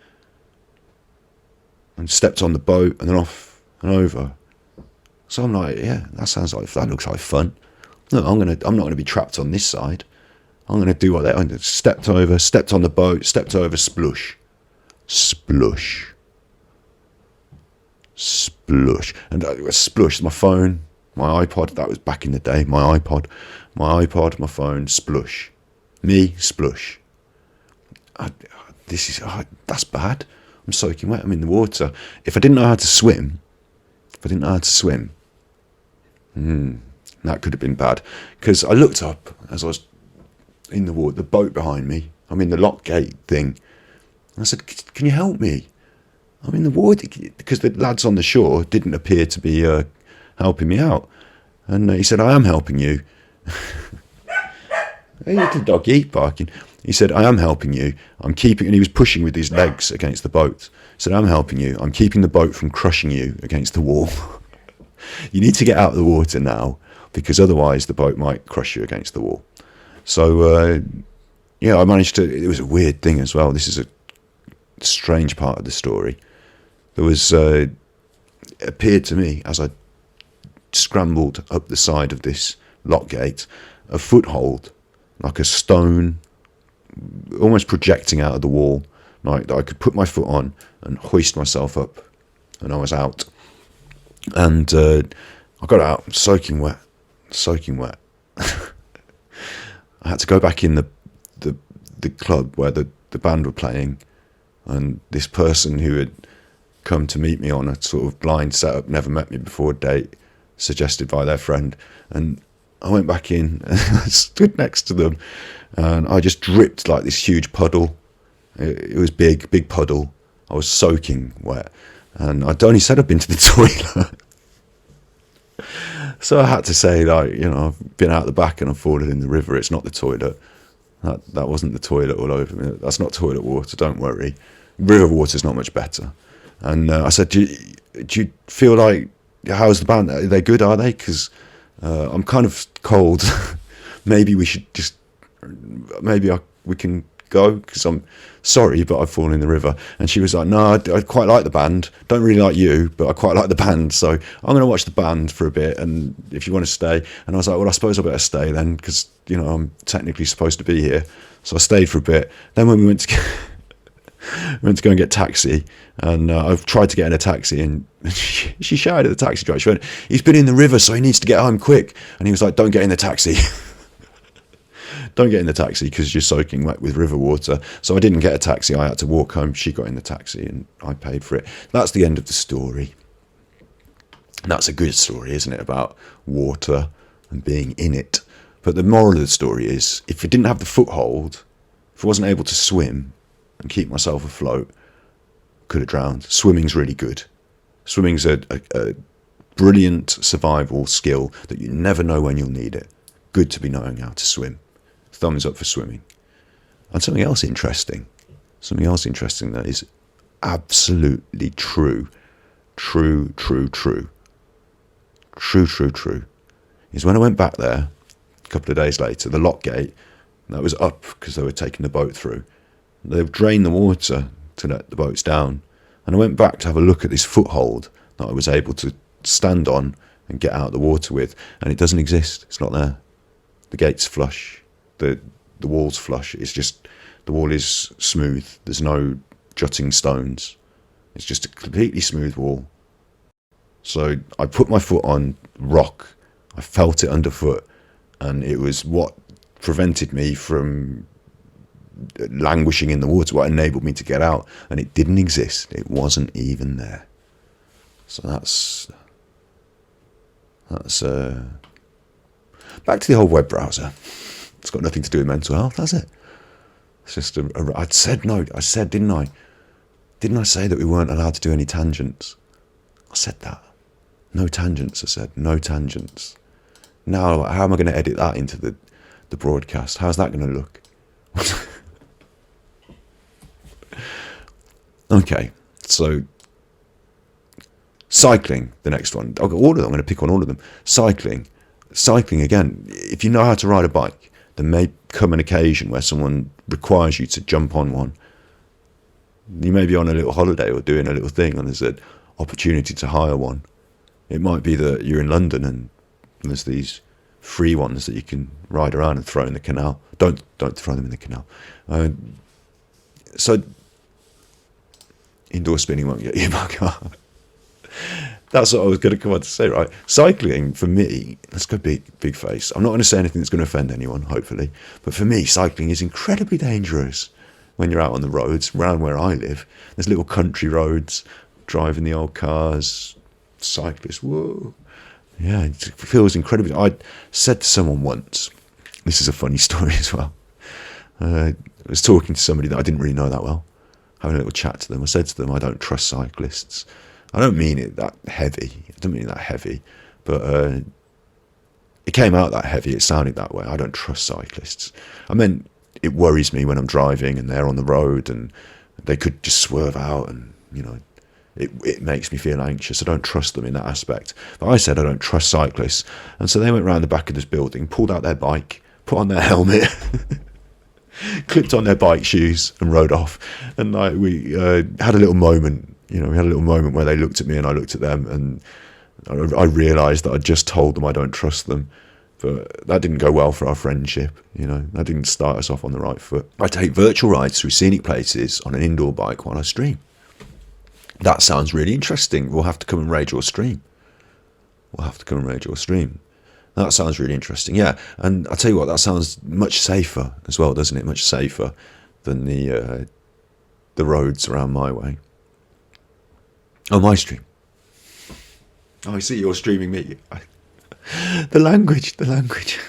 and stepped on the boat and then off and over. So I'm like, yeah, that looks like fun. No, I'm not gonna be trapped on this side. I'm gonna do what I stepped on the boat, stepped over, splush, and splush. My phone, my iPod. That was back in the day. My iPod, my phone, splush. Me, splush. That's bad. I'm soaking wet. I'm in the water. If I didn't know how to swim, that could have been bad. Because I looked up as I was in the water, the boat behind me. I'm in the lock gate thing. I said, "Can you help me? I'm in the water," because the lads on the shore didn't appear to be helping me out. And he said, "I am helping you." Hey, little doggy, barking. He said, "I am helping you. I'm keeping," and he was pushing with his legs against the boat. He said, "I'm helping you. I'm keeping the boat from crushing you against the wall." You need to get out of the water now, because otherwise the boat might crush you against the wall. So, I managed to. It was a weird thing as well. This is a strange part of the story. There was, it appeared to me as I scrambled up the side of this lock gate, a foothold, like a stone, almost projecting out of the wall, like that I could put my foot on and hoist myself up, and I was out. And I got out, soaking wet. I had to go back in the club where the band were playing, and this person who had come to meet me on a sort of blind setup, never met me before date, suggested by their friend, and I went back in and I stood next to them, and I just dripped like this huge puddle. It was big puddle. I was soaking wet, and I'd only said I'd been to the toilet. So I had to say, like, I've been out the back and I've fallen in the river. It's not the toilet. That wasn't the toilet all over me. That's not toilet water, don't worry. River water's not much better. And I said, do you feel like, how's the band? Are they good, are they? Because I'm kind of cold. Maybe we should just, we can go, because I'm sorry, but I've fallen in the river. And she was like, no, I quite like the band. Don't really like you, but I quite like the band. So I'm going to watch the band for a bit, and if you want to stay. And I was like, well, I suppose I better stay then, because, I'm technically supposed to be here. So I stayed for a bit. Then when we went to go and get a taxi, and I've tried to get in a taxi, and she shouted at the taxi driver. She went, "He's been in the river, so he needs to get home quick." And he was like, "Don't get in the taxi." Don't get in the taxi because you're soaking wet with river water. So I didn't get a taxi. I had to walk home. She got in the taxi and I paid for it. That's the end of the story. That's a good story, isn't it? About water and being in it. But the moral of the story is, if I didn't have the foothold, if I wasn't able to swim and keep myself afloat, could have drowned. Swimming's really good. Swimming's a brilliant survival skill that you never know when you'll need it. Good to be knowing how to swim. Thumbs up for swimming. And something else interesting that is absolutely true, is when I went back there a couple of days later, the lock gate, that was up because they were taking the boat through. They've drained the water to let the boats down, And I went back to have a look at this foothold that I was able to stand on and get out of the water with, and it doesn't exist. It's not there. The gate's flush. The wall's flush. It's just, the wall is smooth. There's no jutting stones. It's just a completely smooth wall. So I put my foot on rock. I felt it underfoot, and it was what prevented me from languishing in the water, what enabled me to get out, and it didn't exist. It wasn't even there. So that's back to the old web browser. It's got nothing to do with mental health, has it? It's just I'd said no. I said, didn't I? Didn't I say that we weren't allowed to do any tangents? I said that. No tangents, I said. No tangents. Now, how am I going to edit that into the broadcast? How's that going to look? Okay, so cycling, the next one. I've got all of them. I'm going to pick on all of them. Cycling, again, if you know how to ride a bike, there may come an occasion where someone requires you to jump on one. You may be on a little holiday or doing a little thing, and there's an opportunity to hire one. It might be that you're in London and there's these free ones that you can ride around and throw in the canal. Don't throw them in the canal. So indoor spinning won't get you in my car. That's what I was going to come on to say, right? Cycling, for me, let's go big face. I'm not going to say anything that's going to offend anyone, hopefully. But for me, cycling is incredibly dangerous when you're out on the roads. Around where I live, there's little country roads, driving the old cars, cyclists, whoa. Yeah, it feels incredible. I said to someone once, this is a funny story as well. I was talking to somebody that I didn't really know that well, having a little chat to them. I said to them, I don't trust cyclists. I don't mean it that heavy. I don't mean it that heavy, but it came out that heavy. It sounded that way. I don't trust cyclists. I meant it worries me when I'm driving and they're on the road and they could just swerve out, and it makes me feel anxious. I don't trust them in that aspect. But I said I don't trust cyclists, and so they went round the back of this building, pulled out their bike, put on their helmet, clipped on their bike shoes, and rode off. And we had a little moment. We had a little moment where they looked at me and I looked at them, and I realised that I just told them I don't trust them. But that didn't go well for our friendship, That didn't start us off on the right foot. I take virtual rides through scenic places on an indoor bike while I stream. That sounds really interesting. We'll have to come and raid your stream. That sounds really interesting, yeah. And I'll tell you what, that sounds much safer as well, doesn't it? Much safer than the roads around my way. Oh, my stream. Oh, I see, you're streaming me. The language.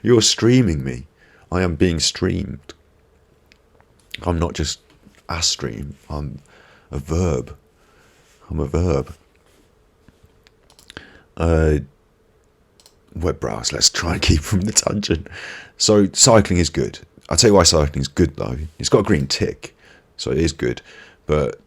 You're streaming me. I am being streamed. I'm not just a stream. I'm a verb. Web browse. Let's try and keep from the tangent. So cycling is good. I'll tell you why cycling is good, though. It's got a green tick, so it is good. But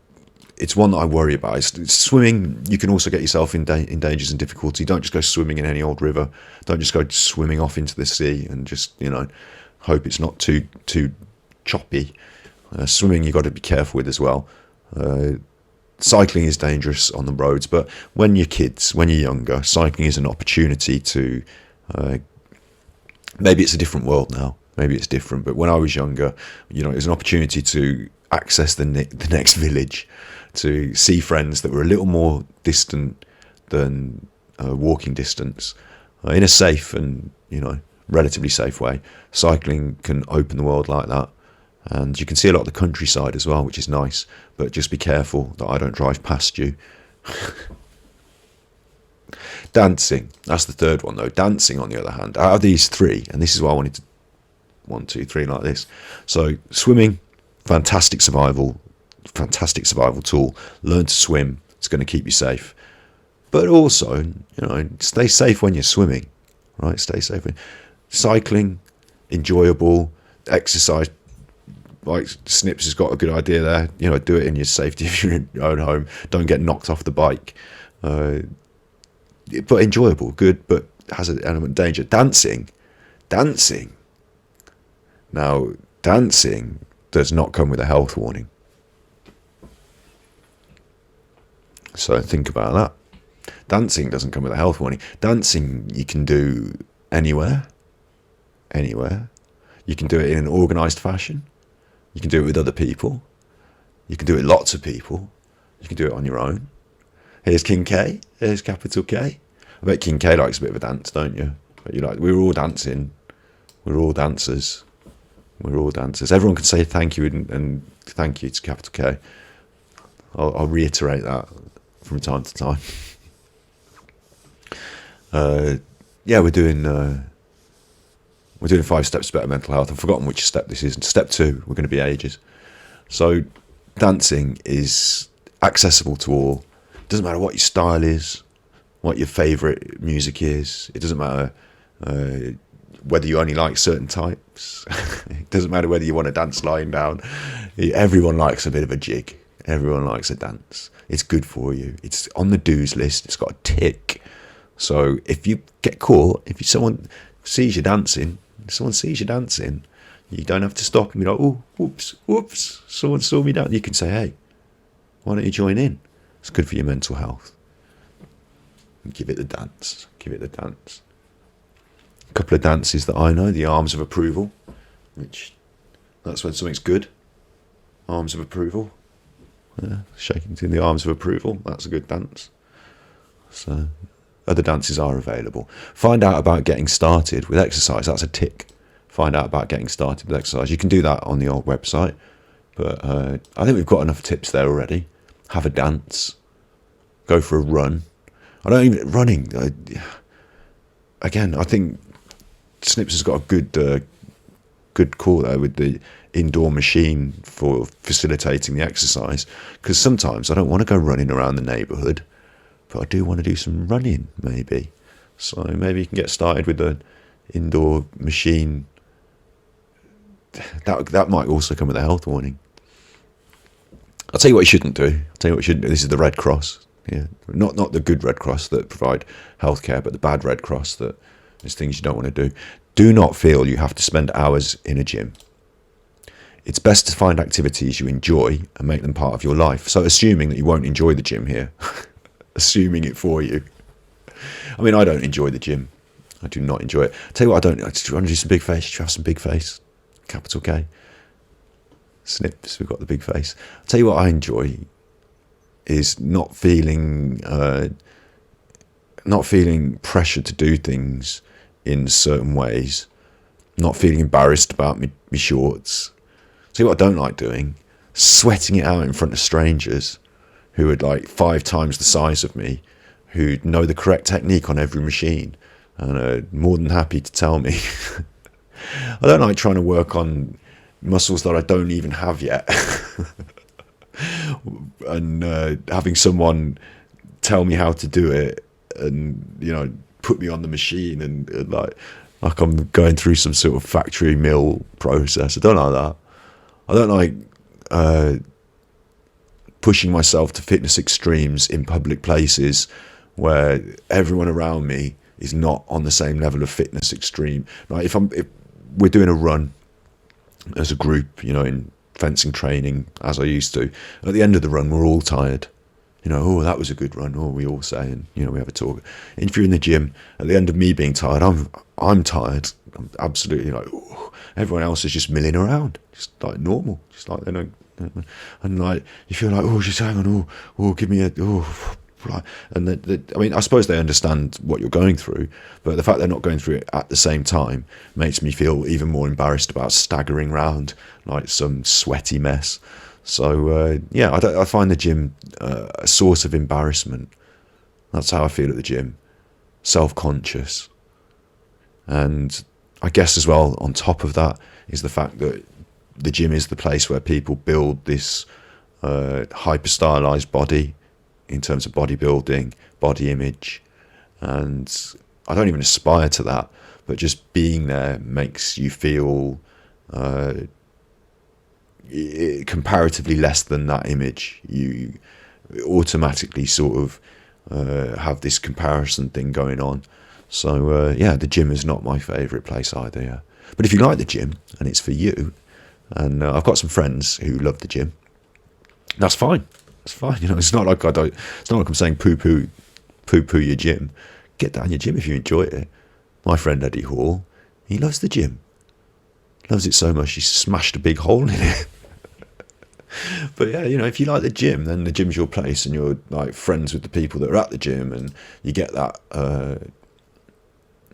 it's one that I worry about. It's swimming, you can also get yourself in dangers and difficulty. Don't just go swimming in any old river. Don't just go swimming off into the sea and just, hope it's not too choppy. Swimming you've got to be careful with as well. Cycling is dangerous on the roads, but when you're kids, when you're younger, cycling is an opportunity to, maybe it's a different world now. Maybe it's different, but when I was younger, it was an opportunity to access the next village, to see friends that were a little more distant than walking distance, in a safe and relatively safe way. Cycling can open the world like that, and you can see a lot of the countryside as well, which is nice. But just be careful that I don't drive past you. Dancing, that's the third one though. Dancing, on the other hand, out of these three, and this is why I wanted to 1, 2, 3 like this. So swimming, fantastic survival tool. Learn to swim. It's going to keep you safe. But also, stay safe when you're swimming, right? Stay safe. Cycling, enjoyable. Exercise, like Snips has got a good idea there. Do it in your safety if you're in your own home. Don't get knocked off the bike. But enjoyable, good, but has an element of danger. Dancing. Now, dancing does not come with a health warning. So think about that. Dancing doesn't come with a health warning. Dancing you can do anywhere. You can do it in an organised fashion. You can do it with other people. You can do it with lots of people. You can do it on your own. Here's King K. Here's capital K. I bet King K likes a bit of a dance, don't you? But we're all dancing. We're all dancers. We're all dancers. Everyone can say thank you and thank you to capital K. I'll reiterate that from time to time. We're doing 5 steps to better mental health. I've forgotten which step this is. Step 2, we're going to be ages. So dancing is accessible to all. It doesn't matter what your style is, what your favourite music is. It doesn't matter whether you only like certain types. It doesn't matter whether you want to dance lying down. Everyone likes a bit of a jig. Everyone likes a dance. It's good for you. It's on the do's list. It's got a tick. So if you get caught, someone sees you dancing, you don't have to stop and be like, oh, whoops, someone saw me dance. You can say, hey, why don't you join in? It's good for your mental health. Give it the dance. A couple of dances that I know, the arms of approval, that's when something's good. Arms of approval. Yeah, shaking in the arms of approval, that's a good dance. So other dances are available. Find out about getting started with exercise. That's a tick. Find out about getting started with exercise. You can do that on the old website. But I think we've got enough tips there already. Have a dance. Go for a run. Running. Again, I think Snips has got a good call there with the indoor machine for facilitating the exercise. Because sometimes I don't want to go running around the neighbourhood. But I do want to do some running, maybe. So maybe you can get started with an indoor machine. That might also come with a health warning. I'll tell you what you shouldn't do. This is the Red Cross. Yeah, not the good Red Cross that provide healthcare, but the bad Red Cross that is things you don't want to do. Do not feel you have to spend hours in a gym. It's best to find activities you enjoy and make them part of your life. So assuming that you won't enjoy the gym here. Assuming it for you. I mean, I don't enjoy the gym. I do not enjoy it. Tell you what, I just want to do some big face. Should you have some big face? Capital K. Snips, we've got the big face. Tell you what I enjoy is not feeling pressure to do things in certain ways. Not feeling embarrassed about me shorts. Tell you what I don't like doing. Sweating it out in front of strangers who are like 5 times the size of me, who know the correct technique on every machine and are more than happy to tell me. I don't like trying to work on muscles that I don't even have yet. And having someone tell me how to do it and, put me on the machine and like I'm going through some sort of factory mill process. I don't like that. I don't like pushing myself to fitness extremes in public places where everyone around me is not on the same level of fitness extreme. Like if we're doing a run as a group, in fencing training as I used to, and at the end of the run we're all tired. Oh, that was a good run. Oh, we all say, and we have a talk. And if you're in the gym, at the end of me being tired, I'm tired. I'm absolutely like, oh. Everyone else is just milling around, just like normal, just like they don't. And like you feel like, oh, just hang on, oh, give me a, oh, and I mean, I suppose they understand what you're going through, but the fact they're not going through it at the same time makes me feel even more embarrassed about staggering round like some sweaty mess. So I find the gym a source of embarrassment. That's how I feel at the gym, self-conscious, and I guess as well on top of that is the fact that the gym is the place where people build this hyper-stylized body in terms of bodybuilding, body image, and I don't even aspire to that, but just being there makes you feel comparatively less than that image. You automatically sort of have this comparison thing going on. So the gym is not my favourite place either. Yeah. But if you like the gym and it's for you, and I've got some friends who love the gym, that's fine. It's fine. It's not like it's not like I'm saying poo poo your gym. Get down your gym if you enjoy it. My friend Eddie Hall, he loves the gym. Loves it so much he smashed a big hole in it. But yeah, if you like the gym, then the gym's your place, and you're like friends with the people that are at the gym, and you get that. Oh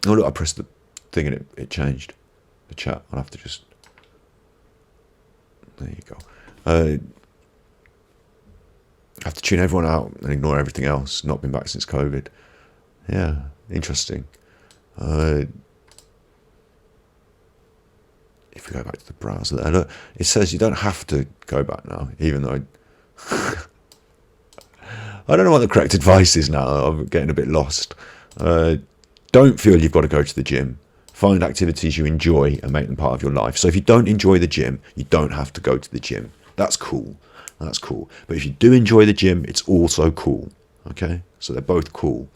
look, I pressed the thing and it changed the chat. I'll have to just. There you go. I have to tune everyone out and ignore everything else. Not been back since COVID. Yeah, interesting. If we go back to the browser there, look, it says you don't have to go back now, even though I don't know what the correct advice is now. I'm getting a bit lost. Don't feel you've got to go to the gym. Find activities you enjoy and make them part of your life. So if you don't enjoy the gym, you don't have to go to the gym. That's cool. That's cool. But if you do enjoy the gym, it's also cool. Okay? So they're both cool.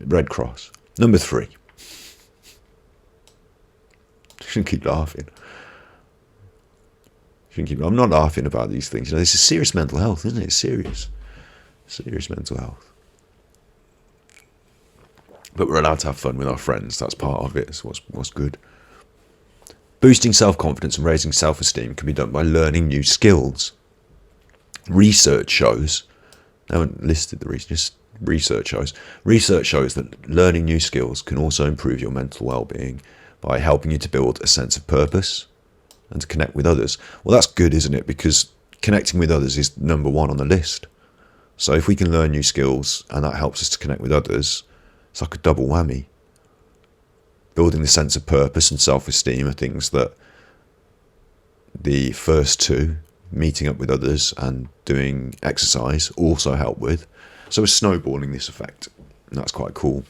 Red Cross. Number 3. Shouldn't keep laughing. I'm not laughing about these things. This is serious mental health, isn't it? It's serious mental health. But we're allowed to have fun with our friends. That's part of it. It's what's good. Boosting self-confidence and raising self-esteem can be done by learning new skills. Research shows, I haven't listed the reason, just research shows that learning new skills can also improve your mental well-being by helping you to build a sense of purpose and to connect with others. Well, that's good, isn't it? Because connecting with others is number 1 on the list. So if we can learn new skills and that helps us to connect with others, it's like a double whammy. Building the sense of purpose and self-esteem are things that the first 2, meeting up with others and doing exercise, also help with. So we're snowballing this effect. And that's quite cool.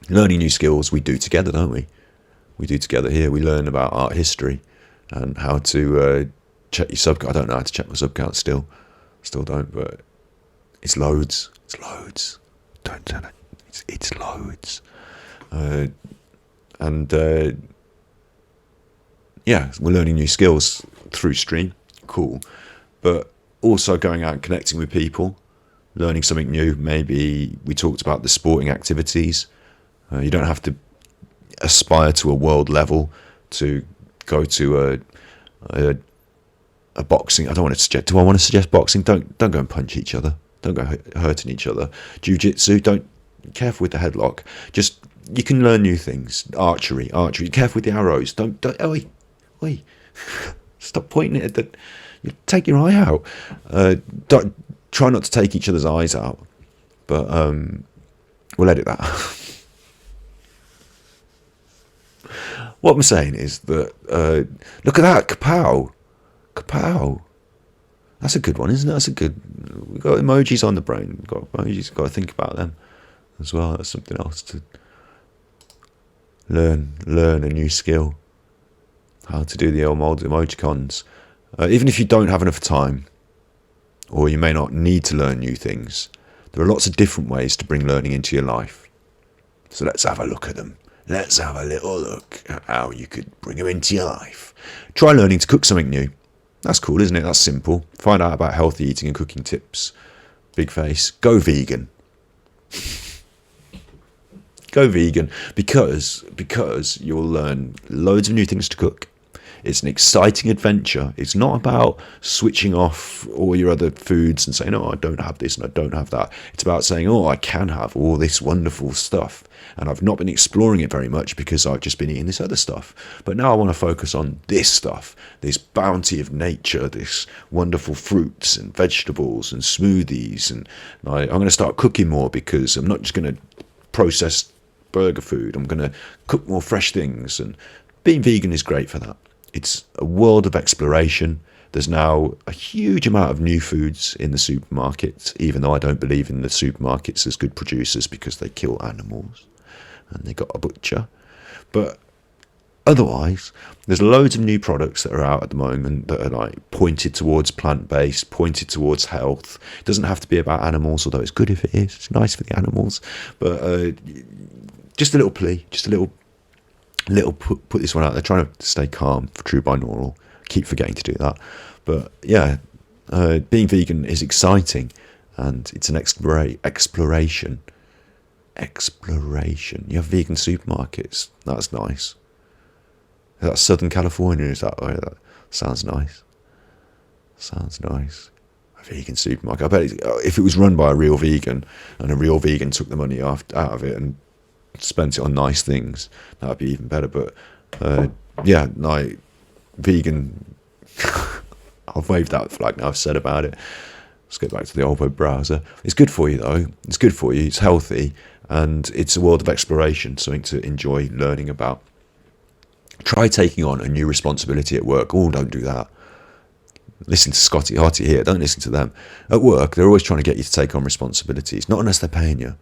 Learning new skills we do together, don't we? We do together here. We learn about art history and how to check your sub. I don't know how to check my sub count still don't. But it's loads. Don't tell it. It's loads. Yeah, we're learning new skills through stream. Cool, but also going out and connecting with people, learning something new. Maybe we talked about the sporting activities. You don't have to aspire to a world level to go to a boxing. I don't want to suggest. Do I want to suggest boxing? Don't go and punch each other. Don't go hurting each other. Jiu-jitsu. Don't. Careful with the headlock. Just you can learn new things. Archery. Careful with the arrows. Don't. Oi. Stop pointing it at you. Take your eye out. Don't try not to take each other's eyes out. But we'll edit that. What I'm saying is that look at that, kapow. That's a good one, isn't it? That's a good. We've got emojis on the brain. We've got emojis. Got to think about them as well. That's something else to learn a new skill. How to do the old emojicons. Even if you don't have enough time, or you may not need to learn new things, there are lots of different ways to bring learning into your life. So let's have a look at them. Let's have a little look at how you could bring them into your life. Try learning to cook something new. That's cool, isn't it? That's simple. Find out about healthy eating and cooking tips. Big face. Go vegan. Go vegan because you'll learn loads of new things to cook. It's an exciting adventure. It's not about switching off all your other foods and saying, oh, I don't have this and I don't have that. It's about saying, oh, I can have all this wonderful stuff. And I've not been exploring it very much because I've just been eating this other stuff. But now I want to focus on this stuff, this bounty of nature, this wonderful fruits and vegetables and smoothies. And I'm going to start cooking more because I'm not just going to process burger food. I'm going to cook more fresh things. And being vegan is great for that. It's a world of exploration. There's now a huge amount of new foods in the supermarkets, even though I don't believe in the supermarkets as good producers because they kill animals and they got a butcher. But otherwise, there's loads of new products that are out at the moment that are like pointed towards plant-based, pointed towards health. It doesn't have to be about animals, although it's good if it is. It's nice for the animals. But just a little plea, just a little put this one out there, trying to stay calm for true binaural. Keep forgetting to do that, but yeah, Being vegan is exciting, and it's an exploration. You have vegan supermarkets. That's nice. Is that Southern California? Is that where that sounds nice? Sounds nice. A vegan supermarket. I bet if it was run by a real vegan, and a real vegan took the money out of it and spent it on nice things, that would be even better. But yeah, like vegan. I've waved that flag now. I've said about it. Let's get back to the old web browser. It's good for you though. It's good for you. It's healthy, and it's a world of exploration. Something to enjoy learning about. Try taking on a new responsibility at work. Oh, don't do that. Listen to Scotty Harty here. Don't listen to them. At work, they're always trying to get you to take on responsibilities. Not unless they're paying you.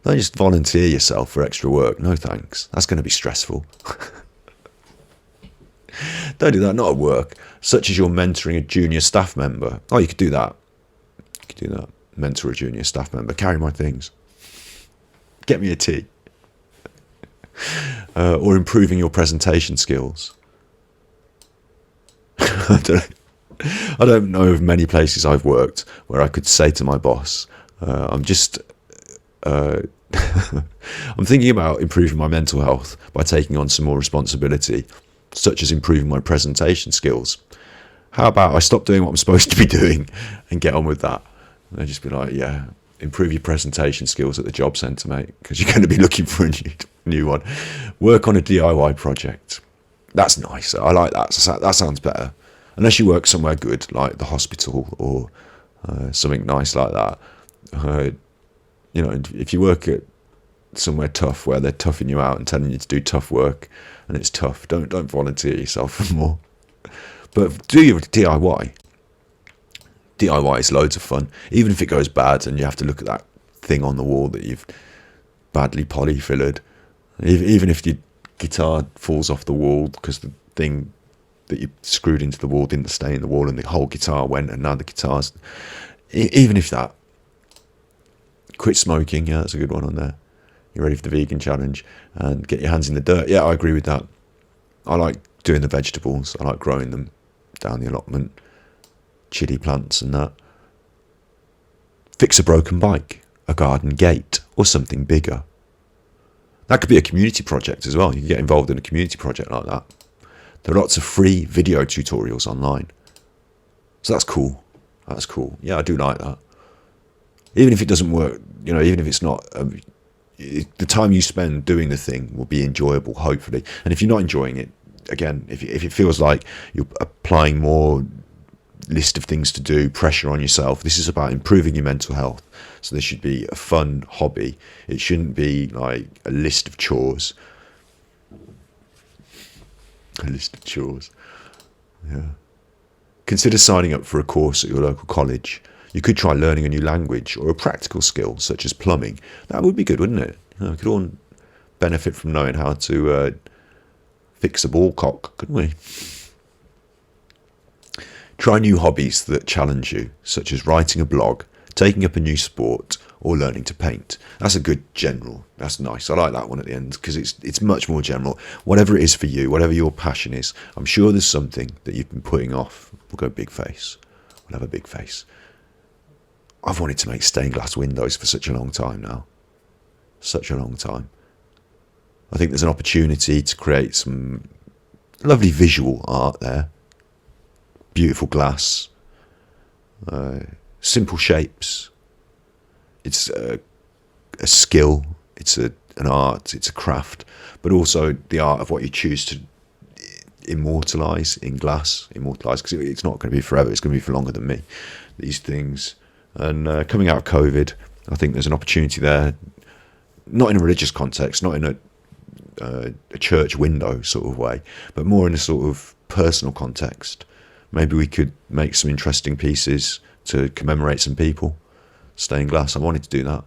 Don't just volunteer yourself for extra work. No thanks. That's going to be stressful. Don't do that. Not at work. Such as you're mentoring a junior staff member. Oh, you could do that. You could do that. Mentor a junior staff member. Carry my things. Get me a tea. Or improving your presentation skills. I don't know of many places I've worked where I could say to my boss, I'm thinking about improving my mental health by taking on some more responsibility, such as improving my presentation skills. How about I stop doing what I'm supposed to be doing and get on with that? And I'd just be like, yeah, improve your presentation skills at the job centre, mate, because you're going to be looking for a new one. Work on a DIY project. That's nice. I like that. That sounds better. Unless you work somewhere good, like the hospital or something nice like that. If you work at somewhere tough where they're toughing you out and telling you to do tough work and it's tough, don't volunteer yourself for more. But do your DIY. DIY is loads of fun. Even if it goes bad and you have to look at that thing on the wall that you've badly polyfillered. Even if your guitar falls off the wall because the thing that you screwed into the wall didn't stay in the wall and the whole guitar went and now the guitar's... Even if that... Quit smoking. Yeah, that's a good one on there. You're ready for the vegan challenge. And get your hands in the dirt. Yeah, I agree with that. I like doing the vegetables. I like growing them down the allotment. Chili plants and that. Fix a broken bike, a garden gate, or something bigger. That could be a community project as well. You can get involved in a community project like that. There are lots of free video tutorials online. So that's cool. That's cool. Yeah, I do like that. Even if it doesn't work, even if it's not, the time you spend doing the thing will be enjoyable, hopefully. And if you're not enjoying it, again, if it feels like you're applying more list of things to do, pressure on yourself, this is about improving your mental health. So this should be a fun hobby. It shouldn't be like a list of chores. A list of chores. Yeah. Consider signing up for a course at your local college. You could try learning a new language or a practical skill such as plumbing. That would be good, wouldn't it? We could all benefit from knowing how to fix a ball cock, couldn't we? Try new hobbies that challenge you, such as writing a blog, taking up a new sport, or learning to paint. That's a good general. That's nice. I like that one at the end because it's much more general. Whatever it is for you, whatever your passion is, I'm sure there's something that you've been putting off. We'll go big face. We'll have a big face. I've wanted to make stained glass windows for such a long time now. Such a long time. I think there's an opportunity to create some lovely visual art there. Beautiful glass. Simple shapes. It's a skill. It's an art. It's a craft. But also the art of what you choose to immortalise in glass. Immortalise, because it's not going to be forever. It's going to be for longer than me. These things. And coming out of COVID, I think there's an opportunity there, not in a religious context, not in a church window sort of way, but more in a sort of personal context. Maybe we could make some interesting pieces to commemorate some people. Stained glass, I wanted to do that.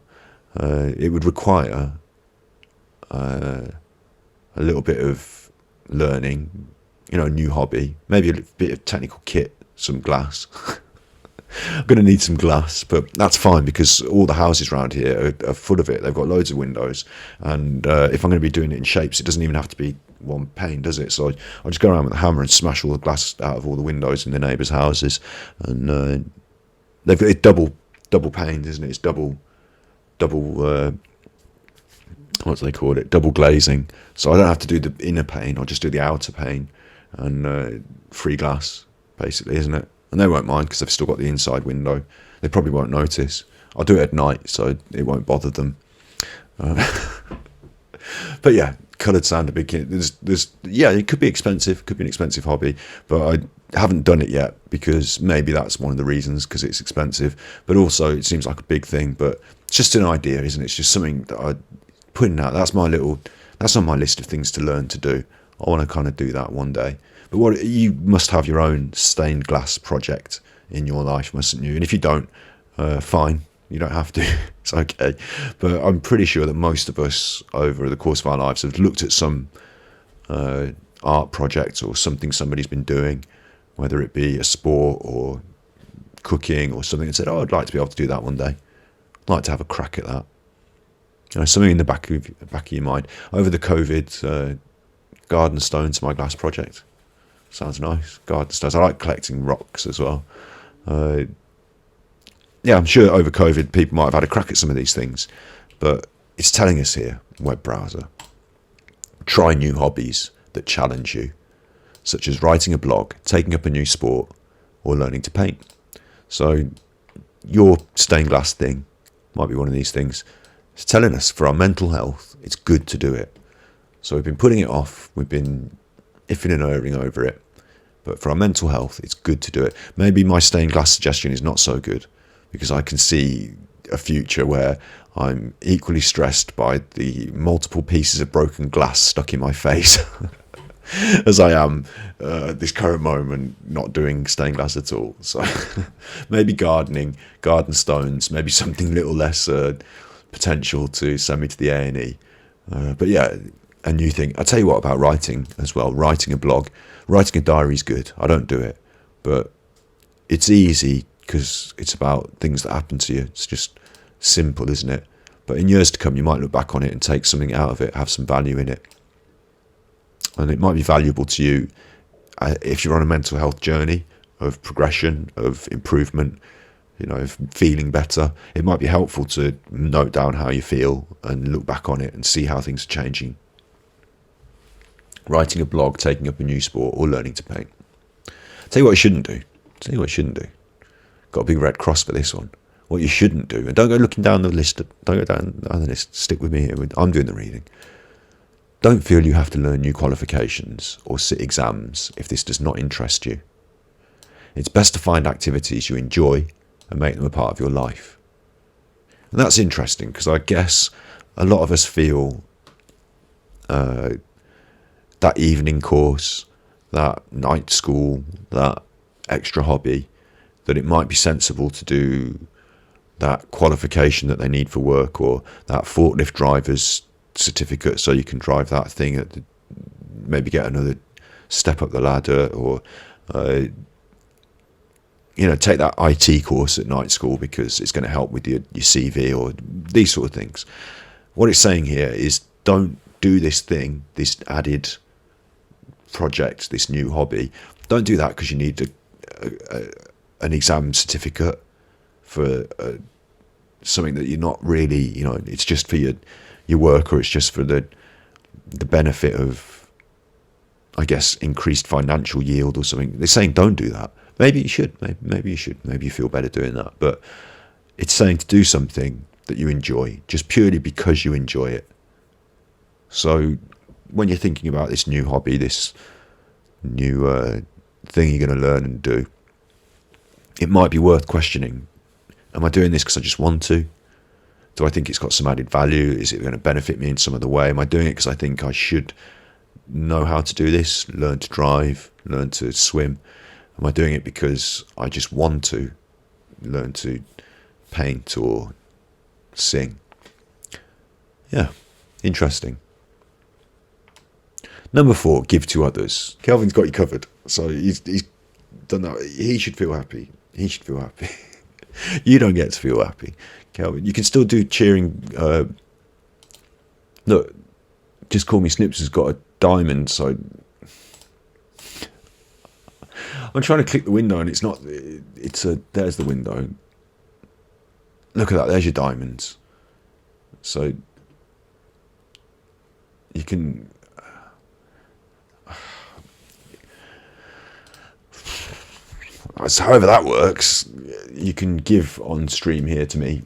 It would require a little bit of learning, a new hobby, maybe a bit of technical kit, some glass. I'm going to need some glass, but that's fine because all the houses around here are full of it. They've got loads of windows, and if I'm going to be doing it in shapes, it doesn't even have to be one pane, does it? So I just go around with a hammer and smash all the glass out of all the windows in the neighbours' houses, and they've got it double panes, isn't it? It's double what do they call it? Double glazing. So I don't have to do the inner pane. I'll just do the outer pane, and free glass, basically, isn't it? And they won't mind because they've still got the inside window. They probably won't notice. I'll do it at night, so it won't bother them. But yeah, coloured sand, a big. It could be expensive. Could be an expensive hobby, but I haven't done it yet because maybe that's one of the reasons, because it's expensive. But also, it seems like a big thing. But it's just an idea, isn't it? It's just something that I putting out. That's on my list of things to learn to do. I want to kind of do that one day. But you must have your own stained glass project in your life, mustn't you? And if you don't, fine. You don't have to. It's okay. But I'm pretty sure that most of us over the course of our lives have looked at some art project or something somebody's been doing, whether it be a sport or cooking or something, and said, I'd like to be able to do that one day. I'd like to have a crack at that. Something in the back of your mind. Over the COVID, garden stones, my glass project. Sounds nice. Garden stones. I like collecting rocks as well. I'm sure over COVID people might have had a crack at some of these things, but it's telling us here, web browser, try new hobbies that challenge you, such as writing a blog, taking up a new sport, or learning to paint. So your stained glass thing might be one of these things. It's telling us for our mental health, it's good to do it. So we've been putting it off, we've been iffing and erring over it, but for our mental health, it's good to do it. Maybe my stained glass suggestion is not so good, because I can see a future where I'm equally stressed by the multiple pieces of broken glass stuck in my face as I am at this current moment, not doing stained glass at all. So maybe gardening, garden stones, maybe something a little less potential to send me to the A&E. But yeah, a new thing. I'll tell you what about writing as well. Writing a blog, writing a diary is good. I don't do it, but it's easy because it's about things that happen to you. It's just simple, isn't it? But in years to come, you might look back on it and take something out of it, have some value in it. And it might be valuable to you if you're on a mental health journey of progression, of improvement, of feeling better. It might be helpful to note down how you feel and look back on it and see how things are changing. Writing a blog, taking up a new sport, or learning to paint. Tell you what you shouldn't do. Got a big red cross for this one. What you shouldn't do, and don't go looking down the list. Don't go down the list. Stick with me here. I'm doing the reading. Don't feel you have to learn new qualifications or sit exams if this does not interest you. It's best to find activities you enjoy and make them a part of your life. And that's interesting because I guess a lot of us feel that evening course, that night school, that extra hobby, that it might be sensible to do that qualification that they need for work, or that forklift driver's certificate so you can drive that thing, maybe get another step up the ladder, or take that IT course at night school because it's going to help with your CV, or these sort of things. What it's saying here is don't do this thing, this added project, this new hobby. Don't do that because you need an exam certificate for something that you're not really, it's just for your work, or it's just for the benefit of, I guess, increased financial yield or something. They're saying don't do that. Maybe you should. Maybe you should. Maybe you feel better doing that. But it's saying to do something that you enjoy, just purely because you enjoy it. So when you're thinking about this new hobby, this new thing you're going to learn and do, it might be worth questioning. Am I doing this because I just want to? Do I think it's got some added value? Is it going to benefit me in some other way? Am I doing it because I think I should know how to do this, learn to drive, learn to swim? Am I doing it because I just want to learn to paint or sing? Yeah, interesting. Number 4, give to others. Kelvin's got you covered. So he's done that. He should feel happy. You don't get to feel happy, Kelvin. You can still do cheering. Look, Just Call Me Snips has got diamond. So I'm trying to click the window and it's not. There's the window. Look at that. There's your diamonds. So you can. So however that works, you can give on stream here to me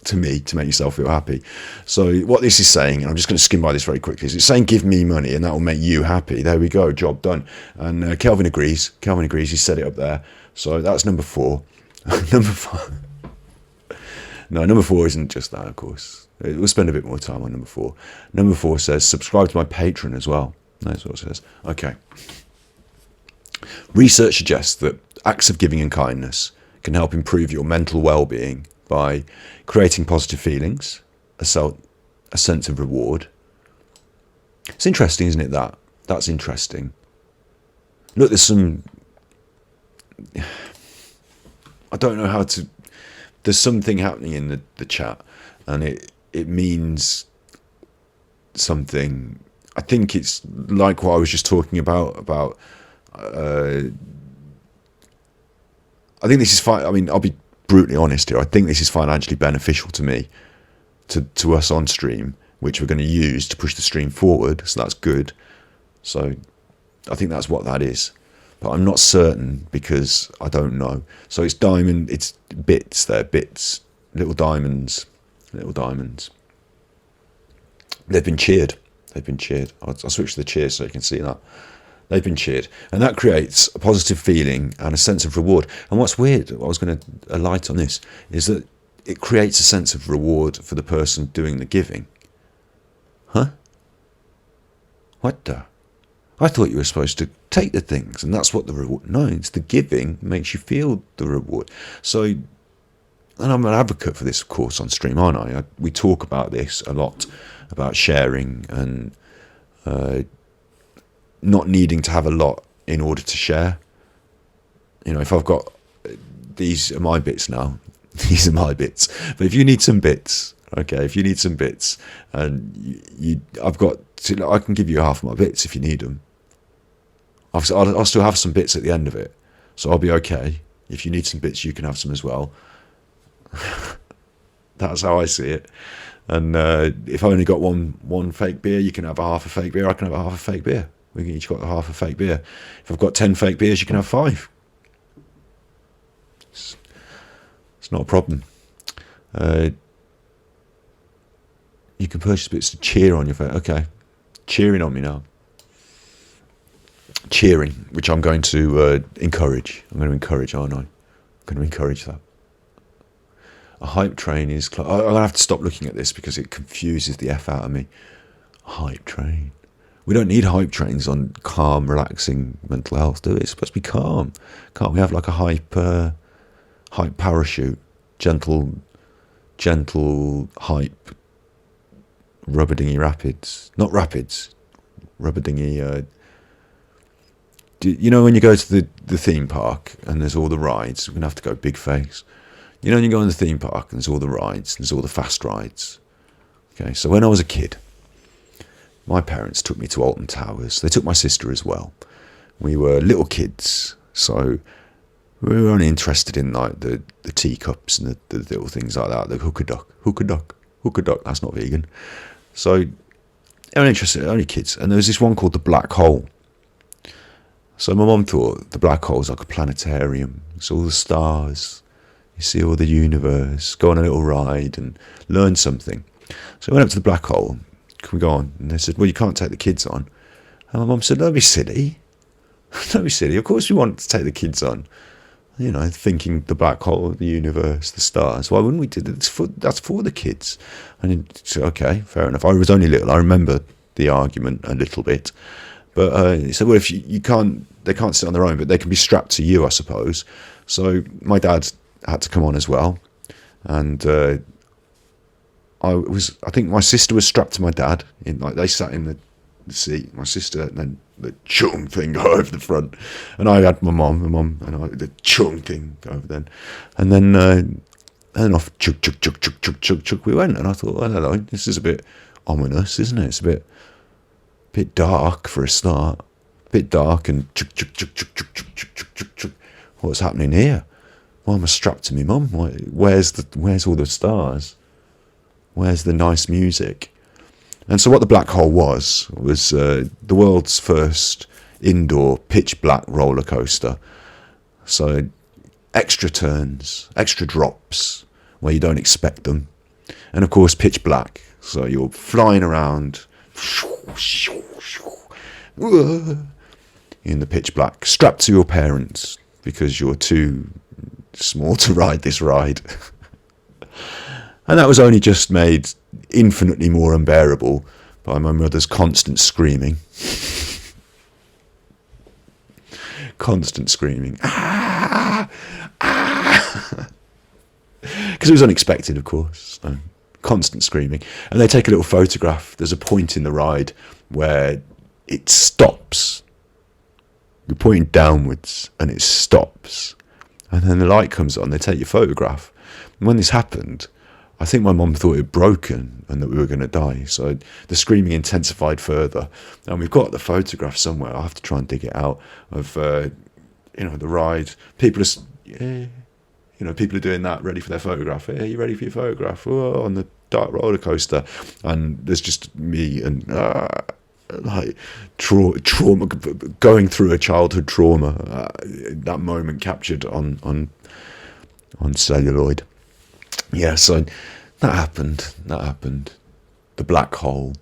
to make yourself feel happy. So what this is saying, and I'm just going to skim by this very quickly, is it's saying give me money and that will make you happy. There we go, job done. And Kelvin agrees. He set it up there. So that's number 4. Number 5. No, number 4 isn't just that, of course. We'll spend a bit more time on number 4. Number 4 says subscribe to my Patreon as well. That's what it says. Okay. Research suggests that acts of giving and kindness can help improve your mental well-being by creating positive feelings, a sense of reward. It's interesting, isn't it, that's interesting. Look, there's some... I don't know how to... There's something happening in the chat, and it means something. I think it's like what I was just talking about I think this is fine. I mean, I'll be brutally honest here. I think this is financially beneficial to me, to us on stream, which we're going to use to push the stream forward. So that's good. So I think that's what that is. But I'm not certain because I don't know. So it's diamond, it's bits there, bits, little diamonds. They've been cheered. I'll switch to the cheers so you can see that. They've been cheered. And that creates a positive feeling and a sense of reward. And what's weird, I was going to alight on this, is that it creates a sense of reward for the person doing the giving. Huh? What the? I thought you were supposed to take the things, and that's what the reward... No, it's the giving makes you feel the reward. So, and I'm an advocate for this, of course, on stream, aren't I? We talk about this a lot, about sharing and not needing to have a lot in order to share. You know, if I've got... These are my bits now. These are my bits. But if you need some bits... Okay, if you need some bits, and I can give you half of my bits if you need them. I'll still have some bits at the end of it, so I'll be okay. If you need some bits, you can have some as well. That's how I see it. And if I only got one fake beer, you can have a half a fake beer. I can have a half a fake beer. We can each got a half a fake beer. If I've got 10 fake beers, you can have 5. It's not a problem. You can purchase bits to cheer on your face. Okay, cheering on me now. Cheering, which I'm going to encourage. I'm going to encourage, aren't I? I'm going to encourage that. A hype train is... I'm going to have to stop looking at this because it confuses the F out of me. A hype train. We don't need hype trains on calm, relaxing mental health, do we? It's supposed to be calm. Can't we have like a hype parachute? Gentle hype... Rubber dinghy rapids. Not rapids. Rubber dinghy... you know when you go to the theme park and there's all the rides, we're going to have to go big face. You know when you go in the theme park and there's all the rides, there's all the fast rides. Okay, so when I was a kid, my parents took me to Alton Towers. They took my sister as well. We were little kids, so we were only interested in like the teacups and the little things like that. The hooker duck, that's not vegan. So only interested, only kids. And there was this one called the Black Hole. So my mum thought the black hole is like a planetarium. It's all the stars. You see all the universe. Go on a little ride and learn something. So I went up to the black hole. Can we go on? And they said, well, you can't take the kids on. And my mum said, don't be silly. Don't be silly. Of course we want to take the kids on. You know, thinking the black hole, the universe, the stars. Why wouldn't we do that? That's for the kids. And he said, okay, fair enough. I was only little. I remember the argument a little bit. But he said, well, if they can't sit on their own, but they can be strapped to you, I suppose. So my dad had to come on as well. And I think my sister was strapped to my dad. They sat in the seat, my sister, and then the chung thing go over the front. And I had my mum, and the chung thing go over then. And then off, chuk we went. And I thought, I don't know, this is a bit ominous, isn't it? It's a bit bit dark for a start. Bit dark and what's happening here? Why am I strapped to me mum? Where's all the stars? Where's the nice music? And so what the black hole was the world's first indoor pitch black roller coaster. So extra turns, extra drops where you don't expect them, and of course pitch black. So you're flying around in the pitch black, strapped to your parents because you're too small to ride this ride. And that was only just made infinitely more unbearable by my mother's constant screaming. Constant screaming. Ah! Ah! Because it was unexpected, of course. So, constant screaming. And they take a little photograph. There's a point in the ride where it stops. You're pointing downwards and it stops. And then the light comes on. They take your photograph. And when this happened, I think my mum thought it had broken and that we were going to die. So the screaming intensified further. And we've got the photograph somewhere. I'll have to try and dig it out of, the ride. People are doing that, ready for their photograph. Hey, are you ready for your photograph? Oh, on the dark roller coaster. And there's just me and trauma, going through a childhood trauma. That moment captured on celluloid. Yeah, so that happened. The black hole.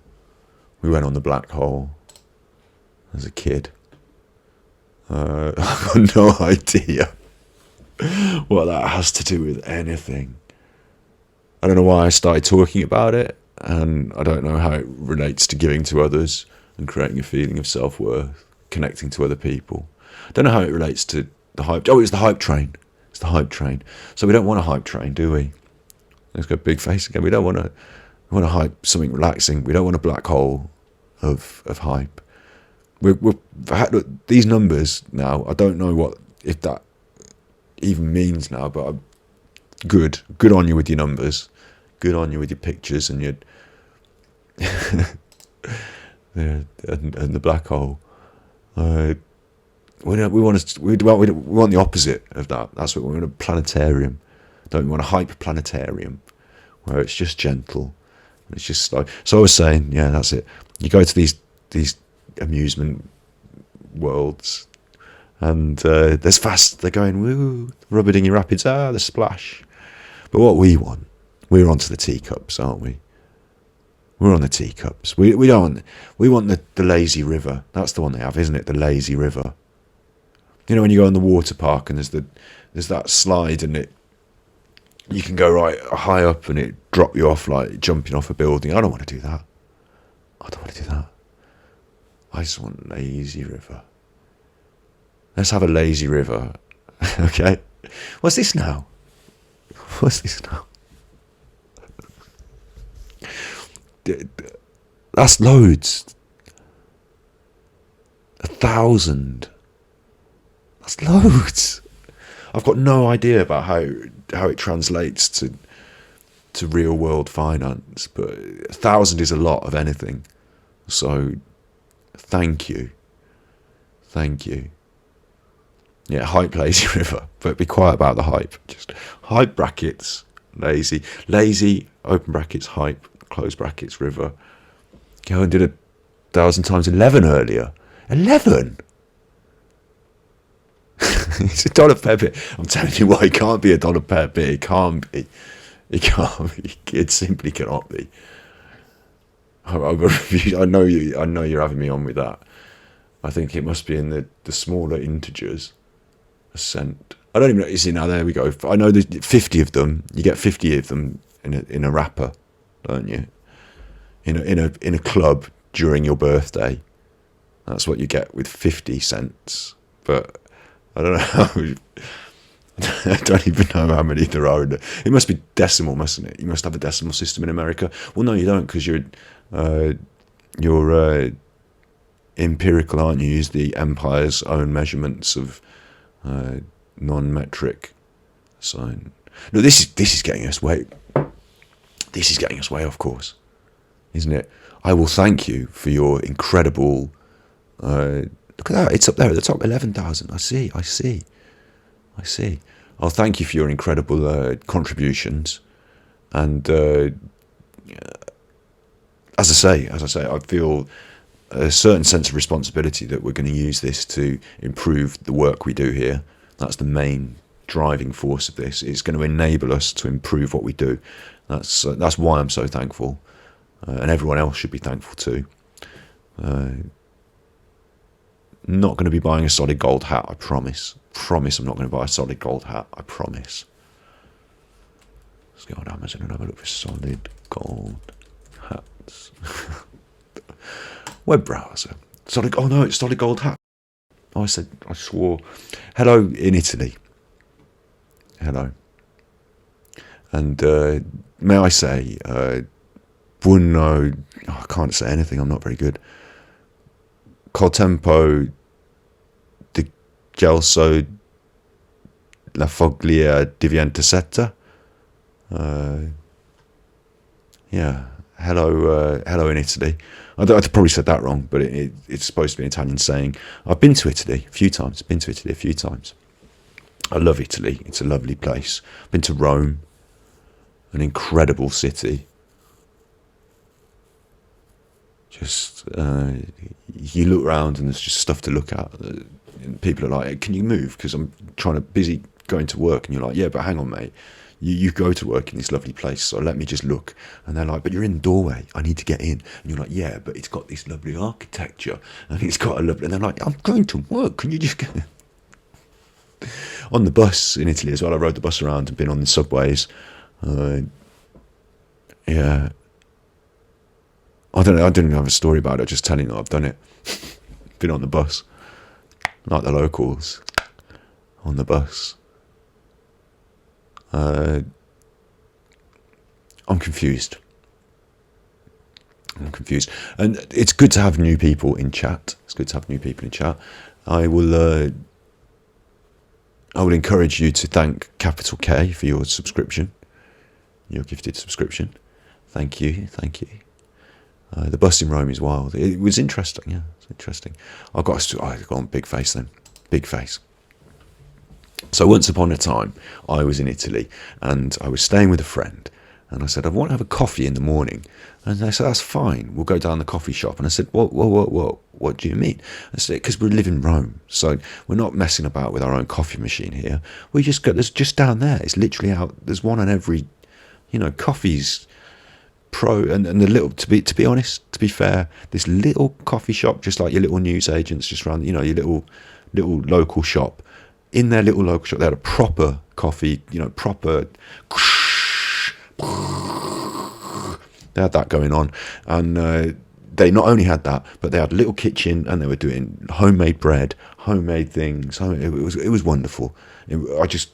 We went on the black hole as a kid. I've got no idea what that has to do with anything. I don't know why I started talking about it, and I don't know how it relates to giving to others and creating a feeling of self-worth, connecting to other people. I don't know how it relates to the hype. Oh, it's the hype train. It's the hype train. So we don't want a hype train, do we? Let's go big face again. We don't want to. We want to hype something relaxing. We don't want a black hole of hype. These numbers now. I don't know if that even means now, but good on you with your numbers. Good on you with your pictures and your and the black hole. We want the opposite of that. That's what we want. A planetarium. Don't we want a hype planetarium where it's just gentle. It's just slow. So I was saying, yeah, that's it. You go to these amusement worlds, and there's fast. They're going woo, rubber dinghy rapids. The splash. But what we want, we're onto the teacups, aren't we? We're on the teacups. We want the lazy river. That's the one they have, isn't it? The lazy river. You know when you go on the water park and there's that slide and you can go right high up and it drop you off like jumping off a building. I don't want to do that. I just want lazy river. Let's have a lazy river. Okay. What's this now? That's loads. 1,000. That's loads. I've got no idea about how it translates to real world finance, but 1,000 is a lot of anything. So thank you. Yeah, hype lazy river, but be quiet about the hype. Just hype brackets, lazy, open brackets, hype, close brackets, river. Go and did 1,000 times 11 earlier. 11? It's $1 per bit. I'm telling you what, it can't be $1 per bit. It can't be. It simply cannot be. I know you're having me on with that. I think it must be in the smaller integers. A cent. I don't even know. You see, now there we go. I know there's 50 of them. You get 50 of them in a wrapper, don't you? In a club during your birthday. That's what you get with 50 cents. But I don't know how. I don't even know how many there are. It must be decimal, mustn't it? You must have a decimal system in America. Well, no, you don't, because you're empirical, aren't you? You use the empire's own measurements of non-metric sign. No, this is getting us way. This is getting us way off course, isn't it? I will thank you for your incredible. Look at that! It's up there at the top, 11,000. I see. I'll thank you for your incredible contributions, and as I say, I feel a certain sense of responsibility that we're going to use this to improve the work we do here. That's the main driving force of this. It's going to enable us to improve what we do. That's why I'm so thankful, and everyone else should be thankful too. Not going to be buying a solid gold hat, I promise. I'm not going to buy a solid gold hat, I promise. Let's go on Amazon and have a look for solid gold hats. Web browser. It's solid gold hat. I swore. Hello in Italy. Hello. And may I say, buono, I can't say anything, I'm not very good. Col tempo di gelso la foglia diventa setta. Hello in Italy. I probably said that wrong, but it's supposed to be an Italian saying. I've been to Italy a few times. I love Italy. It's a lovely place. Been to Rome, an incredible city. Just you look around and there's just stuff to look at. And people are like, "Can you move?" Because I'm busy going to work, and you're like, "Yeah, but hang on, mate. You go to work in this lovely place, so let me just look." And they're like, "But you're in the doorway. I need to get in." And you're like, "Yeah, but it's got this lovely architecture, and it's got a lovely." And they're like, "I'm going to work. Can you just go?" On the bus in Italy as well, I rode the bus around and been on the subways. Yeah. I didn't have a story about it, just telling you I've done it. Been on the bus. Like the locals. On the bus. I'm confused. And it's good to have new people in chat. I will encourage you to thank Capital K for your subscription. Your gifted subscription. Thank you. The bus in Rome is wild. It was interesting, yeah. It's interesting. I got on big face then. Big face. So once upon a time, I was in Italy and I was staying with a friend. And I said, I want to have a coffee in the morning. And they said, that's fine. We'll go down the coffee shop. And I said, what do you mean? I said, because we live in Rome. So we're not messing about with our own coffee machine here. We just go, there's just down there. It's literally out. There's one on every, coffees. Pro and the little to be honest, to be fair, this little coffee shop, just like your little news agents, just around, your little local shop. In their little local shop, they had a proper coffee, proper. They had that going on, and they not only had that, but they had a little kitchen, and they were doing homemade bread, homemade things. It was wonderful. I just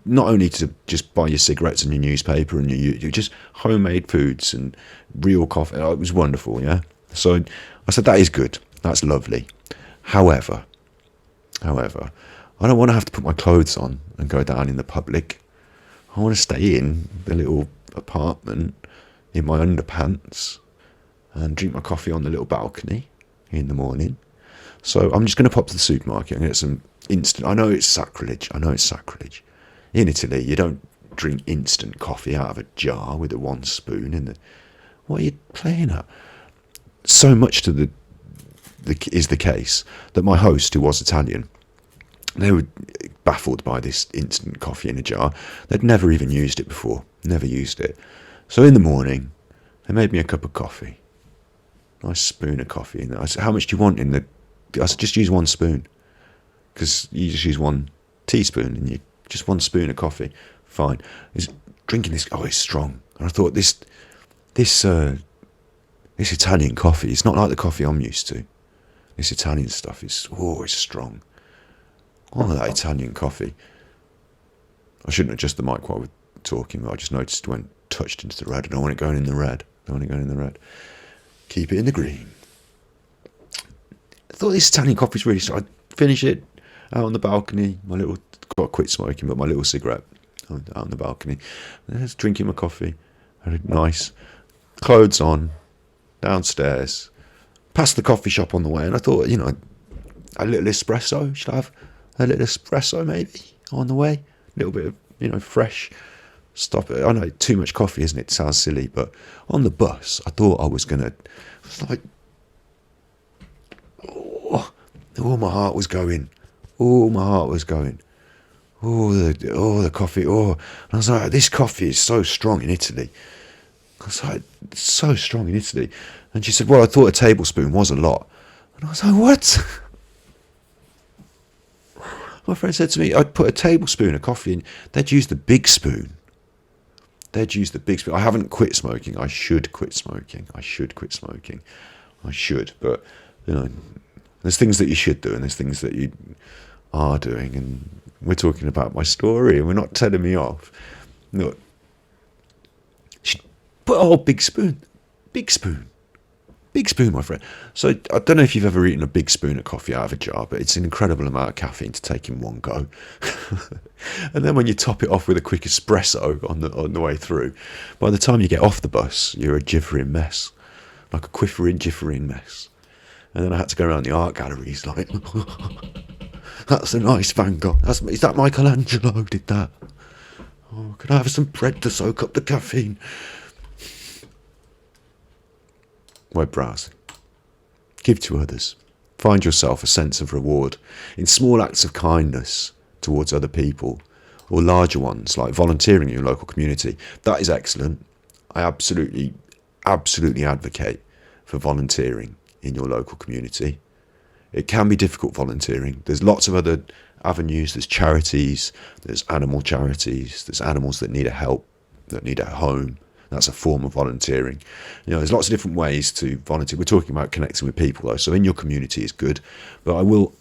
not only to just buy your cigarettes and your newspaper and your just homemade foods and real coffee. It was wonderful, yeah. So I said that is good. That's lovely. However, I don't want to have to put my clothes on and go down in the public. I want to stay in the little apartment in my underpants and drink my coffee on the little balcony in the morning. So I'm just going to pop to the supermarket and get some instant. I know it's sacrilege. In Italy, you don't drink instant coffee out of a jar with a one spoon in the. What are you playing at? So much is the case that my host, who was Italian, they were baffled by this instant coffee in a jar. They'd never even used it before. Never used it. So in the morning, they made me a cup of coffee. Nice spoon of coffee in there. I said, how much do you want in the... I said, just use one spoon. Because you just use one teaspoon and you just one spoon of coffee. Fine. Drinking this... Oh, it's strong. And I thought, this Italian coffee, it's not like the coffee I'm used to. This Italian stuff is... Oh, it's strong. Oh, that Italian coffee. I shouldn't adjust the mic while we're talking, but I just noticed when touched into the red. I don't want it going in the red. Keep it in the green. I thought this Italian coffee is really strong. I finish it out on the balcony. Got to quit smoking, but my little cigarette out on the balcony. Just drinking my coffee. Nice. Clothes on. downstairs, past the coffee shop on the way, and I thought, a little espresso. Should I have a little espresso maybe on the way? A little bit of, fresh stuff. I know, too much coffee, isn't it? It sounds silly, but on the bus, I thought I was going to, it's like, my heart was going. Oh, my heart was going. The coffee. And I was like, this coffee is so strong in Italy. I was like, it's so strong in Italy. And she said, well, I thought a tablespoon was a lot. And I was like, what? My friend said to me, I'd put a tablespoon of coffee in. They'd use the big spoon. I haven't quit smoking. I should quit smoking. But, there's things that you should do and there's things that you are doing. And we're talking about my story and we're not telling me off. Look, she'd put a whole big spoon, my friend. So I don't know if you've ever eaten a big spoon of coffee out of a jar, but it's an incredible amount of caffeine to take in one go. And then when you top it off with a quick espresso on the way through, by the time you get off the bus, you're a jiffering mess, like a jiffering mess. And then I had to go around the art galleries like, that's a nice Van Gogh. Is that Michelangelo did that? Oh, could I have some bread to soak up the caffeine? Web browsing. Give to others. Find yourself a sense of reward in small acts of kindness towards other people, or larger ones like volunteering in your local community. That is excellent. I absolutely advocate for volunteering in your local community. It can be difficult volunteering. There's lots of other avenues. There's charities, there's animal charities, there's animals that need a help, that need a home. That's a form of volunteering. There's lots of different ways to volunteer. We're talking about connecting with people though, so in your community is good. But I will,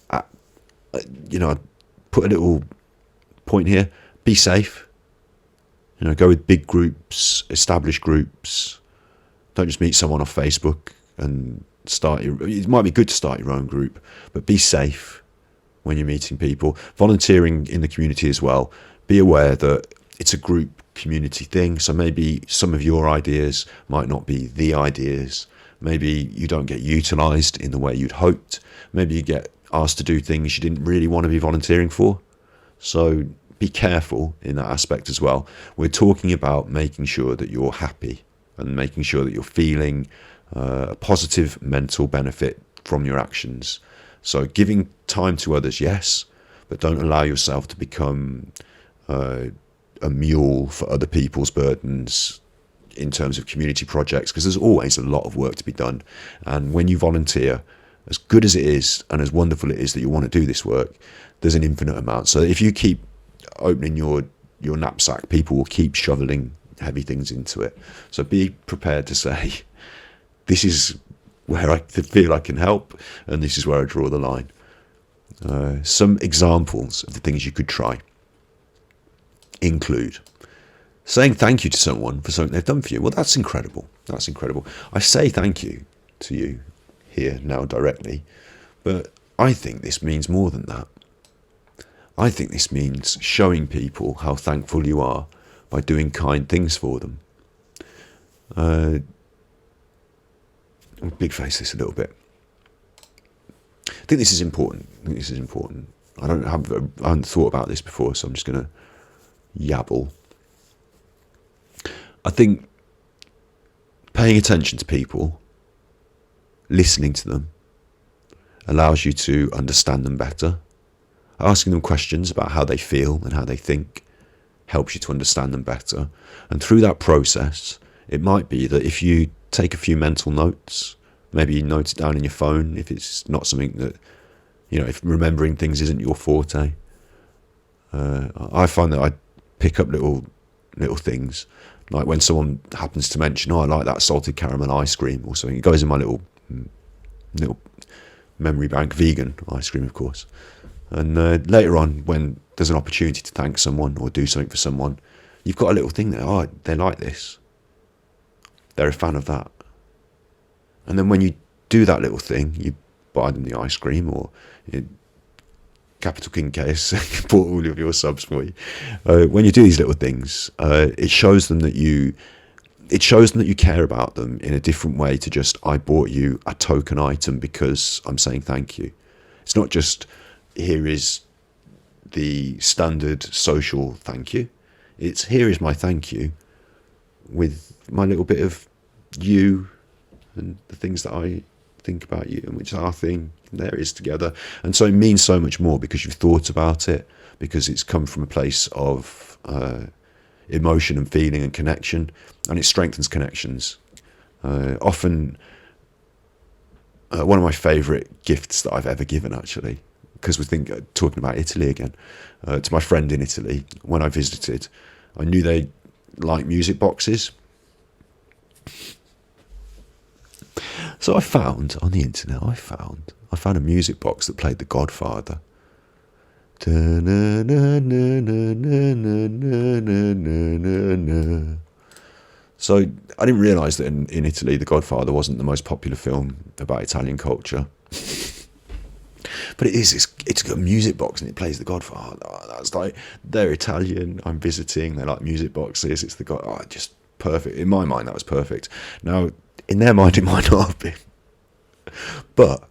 put a little point here. Be safe. Go with big groups, established groups. Don't just meet someone off Facebook and it might be good to start your own group, but be safe when you're meeting people. Volunteering in the community as well. Be aware that it's a group community thing, so maybe some of your ideas might not be the ideas. Maybe you don't get utilised in the way you'd hoped. Maybe you get asked to do things you didn't really want to be volunteering for. So be careful in that aspect as well. We're talking about making sure that you're happy and making sure that you're feeling a positive mental benefit from your actions. So giving time to others, yes, but don't allow yourself to become a mule for other people's burdens in terms of community projects, because there's always a lot of work to be done. And when you volunteer, as good as it is and as wonderful it is that you want to do this work, there's an infinite amount. So if you keep opening your knapsack, people will keep shoveling heavy things into it. So be prepared to say, this is where I feel I can help, and this is where I draw the line. Some examples of the things you could try include saying thank you to someone for something they've done for you. Well, that's incredible. I say thank you to you here now directly, but I think this means more than that. I think this means showing people how thankful you are by doing kind things for them. Big face this a little bit. I think this is important. I haven't thought about this before, so I'm just going to yabble. I think paying attention to people, listening to them, allows you to understand them better. Asking them questions about how they feel and how they think helps you to understand them better. And through that process, it might be that if you take a few mental notes, maybe you note it down in your phone if it's not something that, if remembering things isn't your forte. I find that I pick up little things, like when someone happens to mention, I like that salted caramel ice cream or something. It goes in my little memory bank, vegan ice cream, of course. And later on, when there's an opportunity to thank someone or do something for someone, you've got a little thing there. They like this. They're a fan of that. And then when you do that little thing, you buy them the ice cream, or Capital King Case bought all of your subs for you. When you do these little things, it shows them that you it shows them that you care about them in a different way to just, I bought you a token item because I'm saying thank you. It's not just, here is the standard social thank you. It's, here is my thank you with my little bit of you and the things that I think about you, and which our thing there is together. And so it means so much more because you've thought about it, because it's come from a place of emotion and feeling and connection, and it strengthens connections. Often, one of my favourite gifts that I've ever given, actually, because we're talking about Italy again, to my friend in Italy, when I visited, I knew they like music boxes. So I found on the internet, I found a music box that played The Godfather. So I didn't realise that in Italy, The Godfather wasn't the most popular film about Italian culture. But it is. It's got a music box and it plays The Godfather. Oh, that's like, they're Italian. I'm visiting. They like music boxes. It's just perfect. In my mind, that was perfect. Now, in their mind, it might not have been. But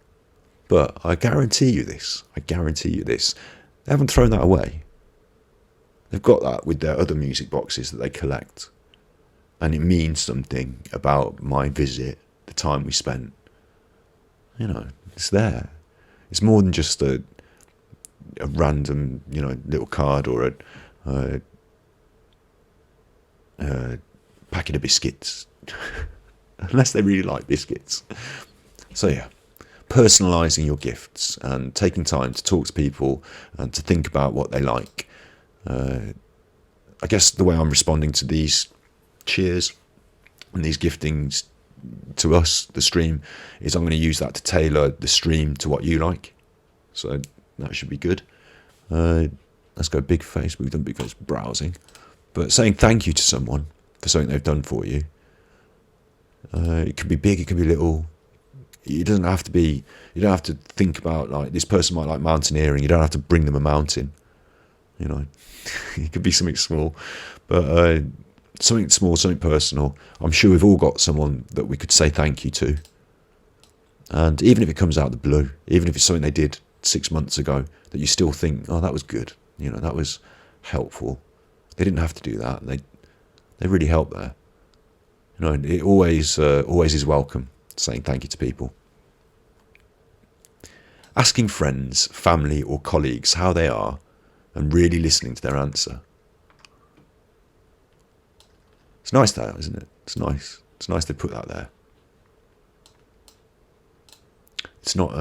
I guarantee you this. They haven't thrown that away. They've got that with their other music boxes that they collect. And it means something about my visit, the time we spent. It's there. It's more than just a random, little card or a packet of biscuits. Unless they really like biscuits. So yeah, personalising your gifts and taking time to talk to people and to think about what they like. I guess the way I'm responding to these cheers and these giftings to us, the stream, is I'm going to use that to tailor the stream to what you like. So that should be good. Let's go big face. We've done big face browsing. But saying thank you to someone for something they've done for you. It can be big, it can be little. You don't have to think about, like, this person might like mountaineering. You don't have to bring them a mountain. It could be something small, but something small, something personal. I'm sure we've all got someone that we could say thank you to. And even if it comes out of the blue, even if it's something they did 6 months ago that you still think, oh, that was good. That was helpful. They didn't have to do that. They really helped there. It always is welcome, saying thank you to people. Asking friends, family or colleagues how they are and really listening to their answer. It's nice that, isn't it? It's nice. It's nice they put that there. It's not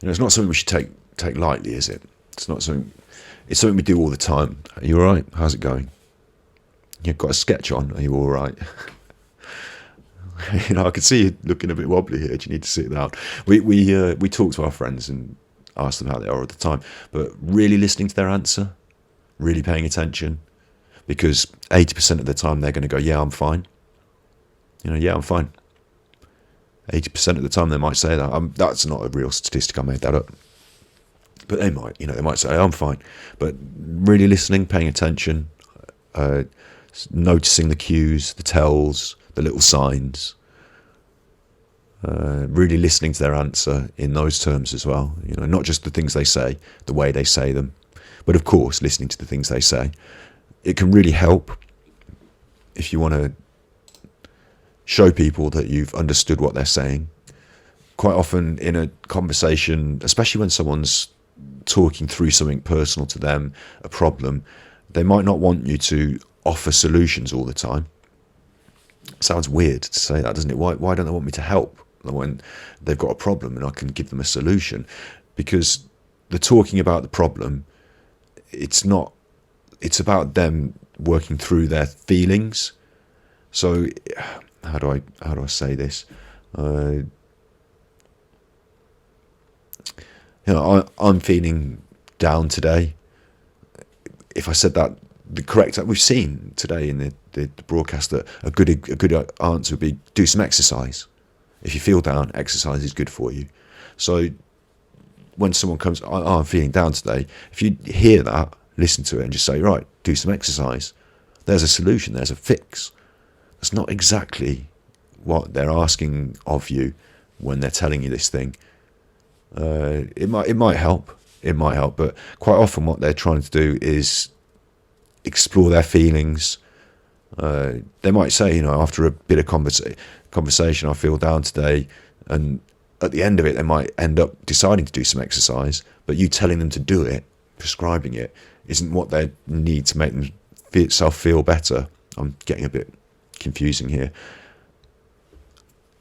it's not something we should take lightly, is it? It's not something. It's something we do all the time. Are you all right? How's it going? You've got a sketch on. Are you all right? I can see you looking a bit wobbly here. Do you need to sit down? We talk to our friends and ask them how they are all the time, but really listening to their answer, really paying attention, because 80% of the time they're going to go, yeah, I'm fine. Yeah, I'm fine. 80% of the time they might say that. That's not a real statistic. I made that up. But they might, they might say, I'm fine. But really listening, paying attention, noticing the cues, the tells, the little signs, really listening to their answer in those terms as well. Not just the things they say, the way they say them, but of course, listening to the things they say. It can really help if you want to show people that you've understood what they're saying. Quite often in a conversation, especially when someone's talking through something personal to them, a problem, they might not want you to offer solutions all the time. Sounds weird to say that, doesn't it? Why don't they want me to help when they've got a problem and I can give them a solution? Because the talking about the problem, it's about them working through their feelings. So how do I say this? I'm feeling down today. If I said that, the correct, we've seen today in the broadcast that a good answer would be do some exercise. If you feel down, exercise is good for you. So when someone comes, I'm feeling down today, if you hear that, listen to it and just say, right, do some exercise. There's a solution, there's a fix. That's not exactly what they're asking of you when they're telling you this thing. It might help, but quite often what they're trying to do is explore their feelings. They might say, after a bit of conversation, I feel down today, and at the end of it, they might end up deciding to do some exercise, but you telling them to do it, prescribing it, isn't what they need to make themselves feel better. I'm getting a bit confusing here.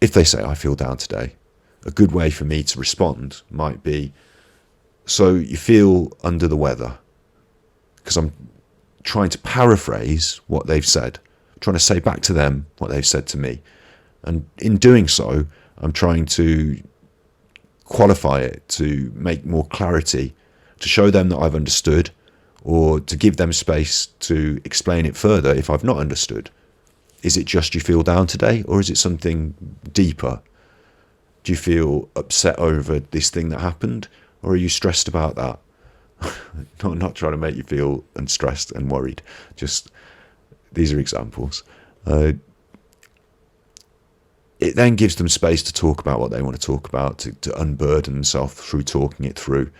If they say, I feel down today, a good way for me to respond might be, so you feel under the weather, because I'm trying to paraphrase what they've said, I'm trying to say back to them what they've said to me. And in doing so, I'm trying to qualify it, to make more clarity, to show them that I've understood, or to give them space to explain it further if I've not understood. Is it just you feel down today, or is it something deeper? Do you feel upset over this thing that happened, or are you stressed about that? I'm not trying to make you feel unstressed and worried. Just, these are examples. It then gives them space to talk about what they want to talk about, to unburden themselves through talking it through.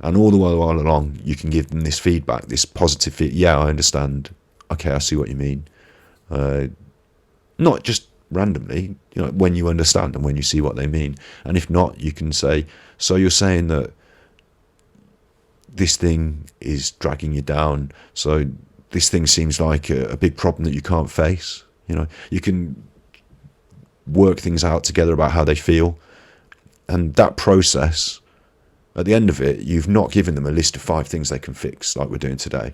And all the while along, you can give them this feedback, this positive feedback. Yeah, I understand. Okay, I see what you mean. Not just randomly, when you understand and when you see what they mean. And if not, you can say, so you're saying that this thing is dragging you down. So this thing seems like a big problem that you can't face. You can work things out together about how they feel. And that process, at the end of it, you've not given them a list of 5 things they can fix like we're doing today.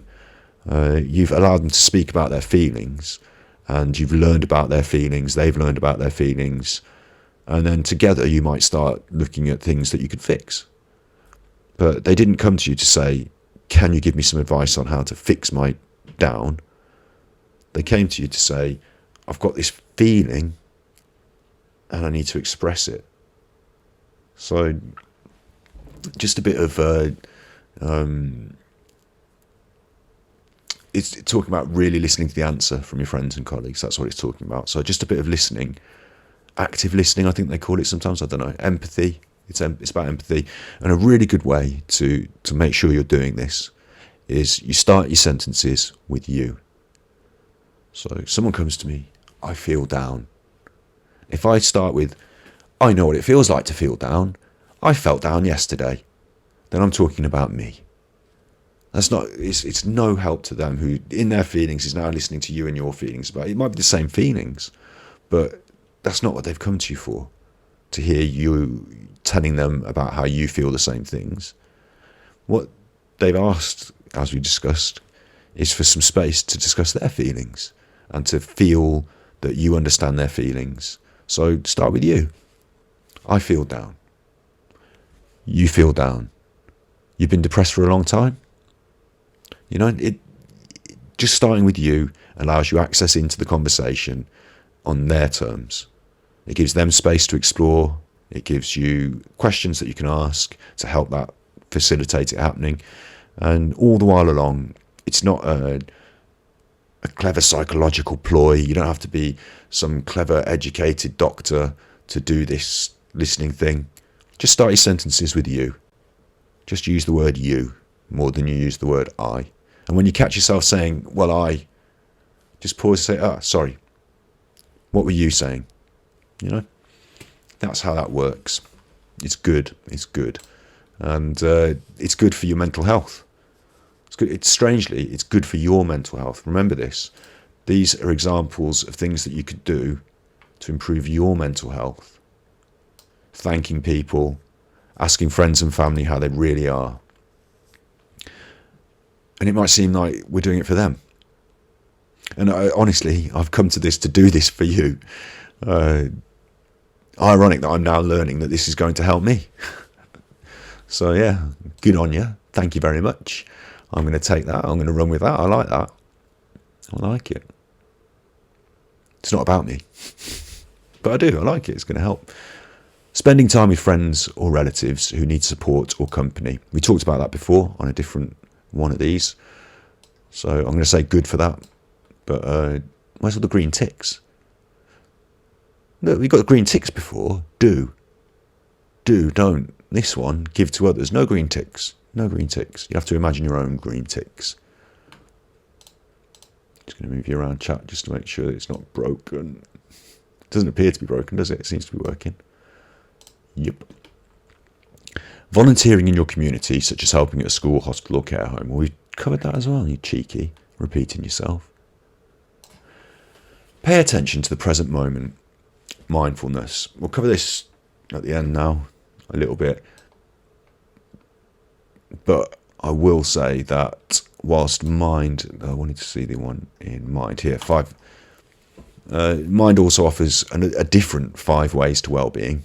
You've allowed them to speak about their feelings, and you've learned about their feelings, they've learned about their feelings, and then together you might start looking at things that you could fix. But they didn't come to you to say, can you give me some advice on how to fix my down? They came to you to say, I've got this feeling and I need to express it. So just a bit of it's talking about really listening to the answer from your friends and colleagues. That's what it's talking about. So just a bit of listening, active listening, I think they call it sometimes. I don't know. Empathy. It's about empathy. And a really good way to make sure you're doing this is you start your sentences with you. So someone comes to me, I feel down. If I start with, I know what it feels like to feel down. I felt down yesterday. Then I'm talking about me. That's not. It's no help to them who, in their feelings, is now listening to you and your feelings about it. It might be the same feelings, but that's not what they've come to you for. To hear you telling them about how you feel the same things. What they've asked, as we discussed, is for some space to discuss their feelings and to feel that you understand their feelings. So start with you. I feel down. You feel down. You've been depressed for a long time. Just starting with you allows you access into the conversation on their terms. It gives them space to explore. It gives you questions that you can ask to help that facilitate it happening. And all the while along, it's not a clever psychological ploy. You don't have to be some clever, educated doctor to do this listening thing. Just start your sentences with you. Just use the word you more than you use the word I. And when you catch yourself saying, well, I, just pause and say, sorry, what were you saying? That's how that works. It's good. And it's good for your mental health. It's good. It's good for your mental health. Remember this. These are examples of things that you could do to improve your mental health. Thanking people, asking friends and family how they really are. And it might seem like we're doing it for them. And honestly, I've come to this to do this for you. Ironic that I'm now learning that this is going to help me. So yeah, good on you. Thank you very much. I'm going to take that. I'm going to run with that. I like that. I like it. It's not about me. But I do. I like it. It's going to help. Spending time with friends or relatives who need support or company. We talked about that before on a different one of these. So I'm going to say good for that. But where's all the green ticks? Look, we got the green ticks before. Do, don't. This one, give to others. No green ticks. No green ticks. You have to imagine your own green ticks. Just going to move you around, chat, just to make sure that it's not broken. It doesn't appear to be broken, does it? It seems to be working. Yep. Volunteering in your community, such as helping at a school, hospital or care home. Well, we've covered that as well, you cheeky. Repeating yourself. Pay attention to the present moment. Mindfulness. We'll cover this at the end now, a little bit. But I will say that whilst mind, I wanted to see the one in mind here, 5. Mind also offers a different 5 ways to well-being.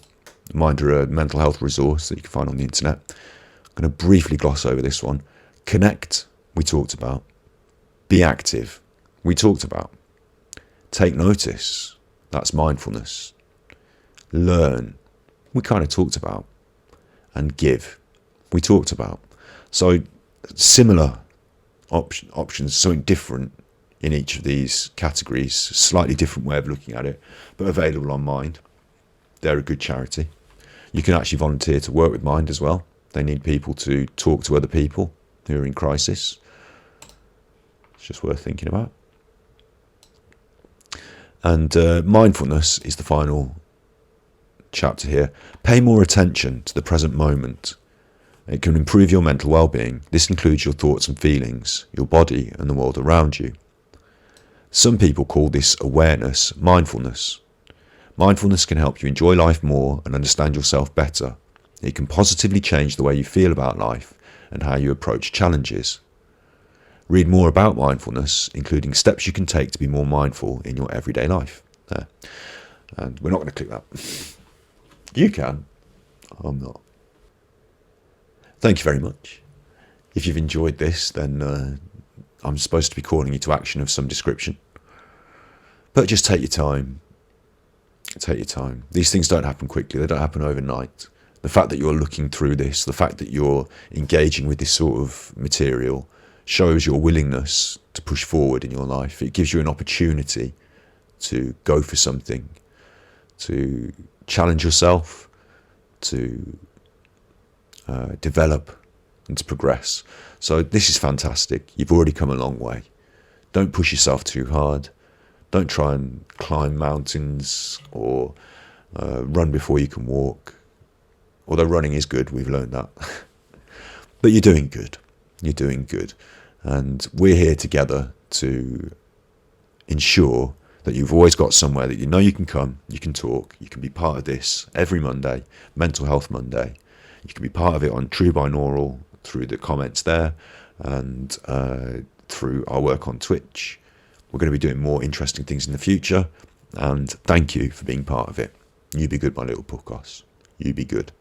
Mind are a mental health resource that you can find on the internet. I'm going to briefly gloss over this one. Connect, we talked about. Be active, we talked about. Take notice, that's mindfulness. Learn, we kind of talked about. And give, we talked about. So similar options, something different in each of these categories, slightly different way of looking at it, but available on Mind. They're a good charity. You can actually volunteer to work with Mind as well. They need people to talk to other people who are in crisis. It's just worth thinking about. And mindfulness is the final chapter here. Pay more attention to the present moment. It can improve your mental well-being. This includes your thoughts and feelings, your body and the world around you. Some people call this awareness mindfulness. Mindfulness can help you enjoy life more and understand yourself better. It can positively change the way you feel about life and how you approach challenges. Read more about mindfulness, including steps you can take to be more mindful in your everyday life. There. And we're not going to click that. You can. I'm not. Thank you very much. If you've enjoyed this, then I'm supposed to be calling you to action of some description. But just take your time. Take your time. These things don't happen quickly. They don't happen overnight. The fact that you're looking through this, the fact that you're engaging with this sort of material shows your willingness to push forward in your life. It gives you an opportunity to go for something, to challenge yourself, to develop and to progress. So this is fantastic. You've already come a long way. Don't push yourself too hard. Don't try and climb mountains or run before you can walk. Although running is good, we've learned that. But you're doing good. You're doing good. And we're here together to ensure that you've always got somewhere that you know you can come, you can talk, you can be part of this every Monday, Mental Health Monday. You can be part of it on True Binaural through the comments there and through our work on Twitch. We're going to be doing more interesting things in the future. And thank you for being part of it. You be good, my little podcast. You be good.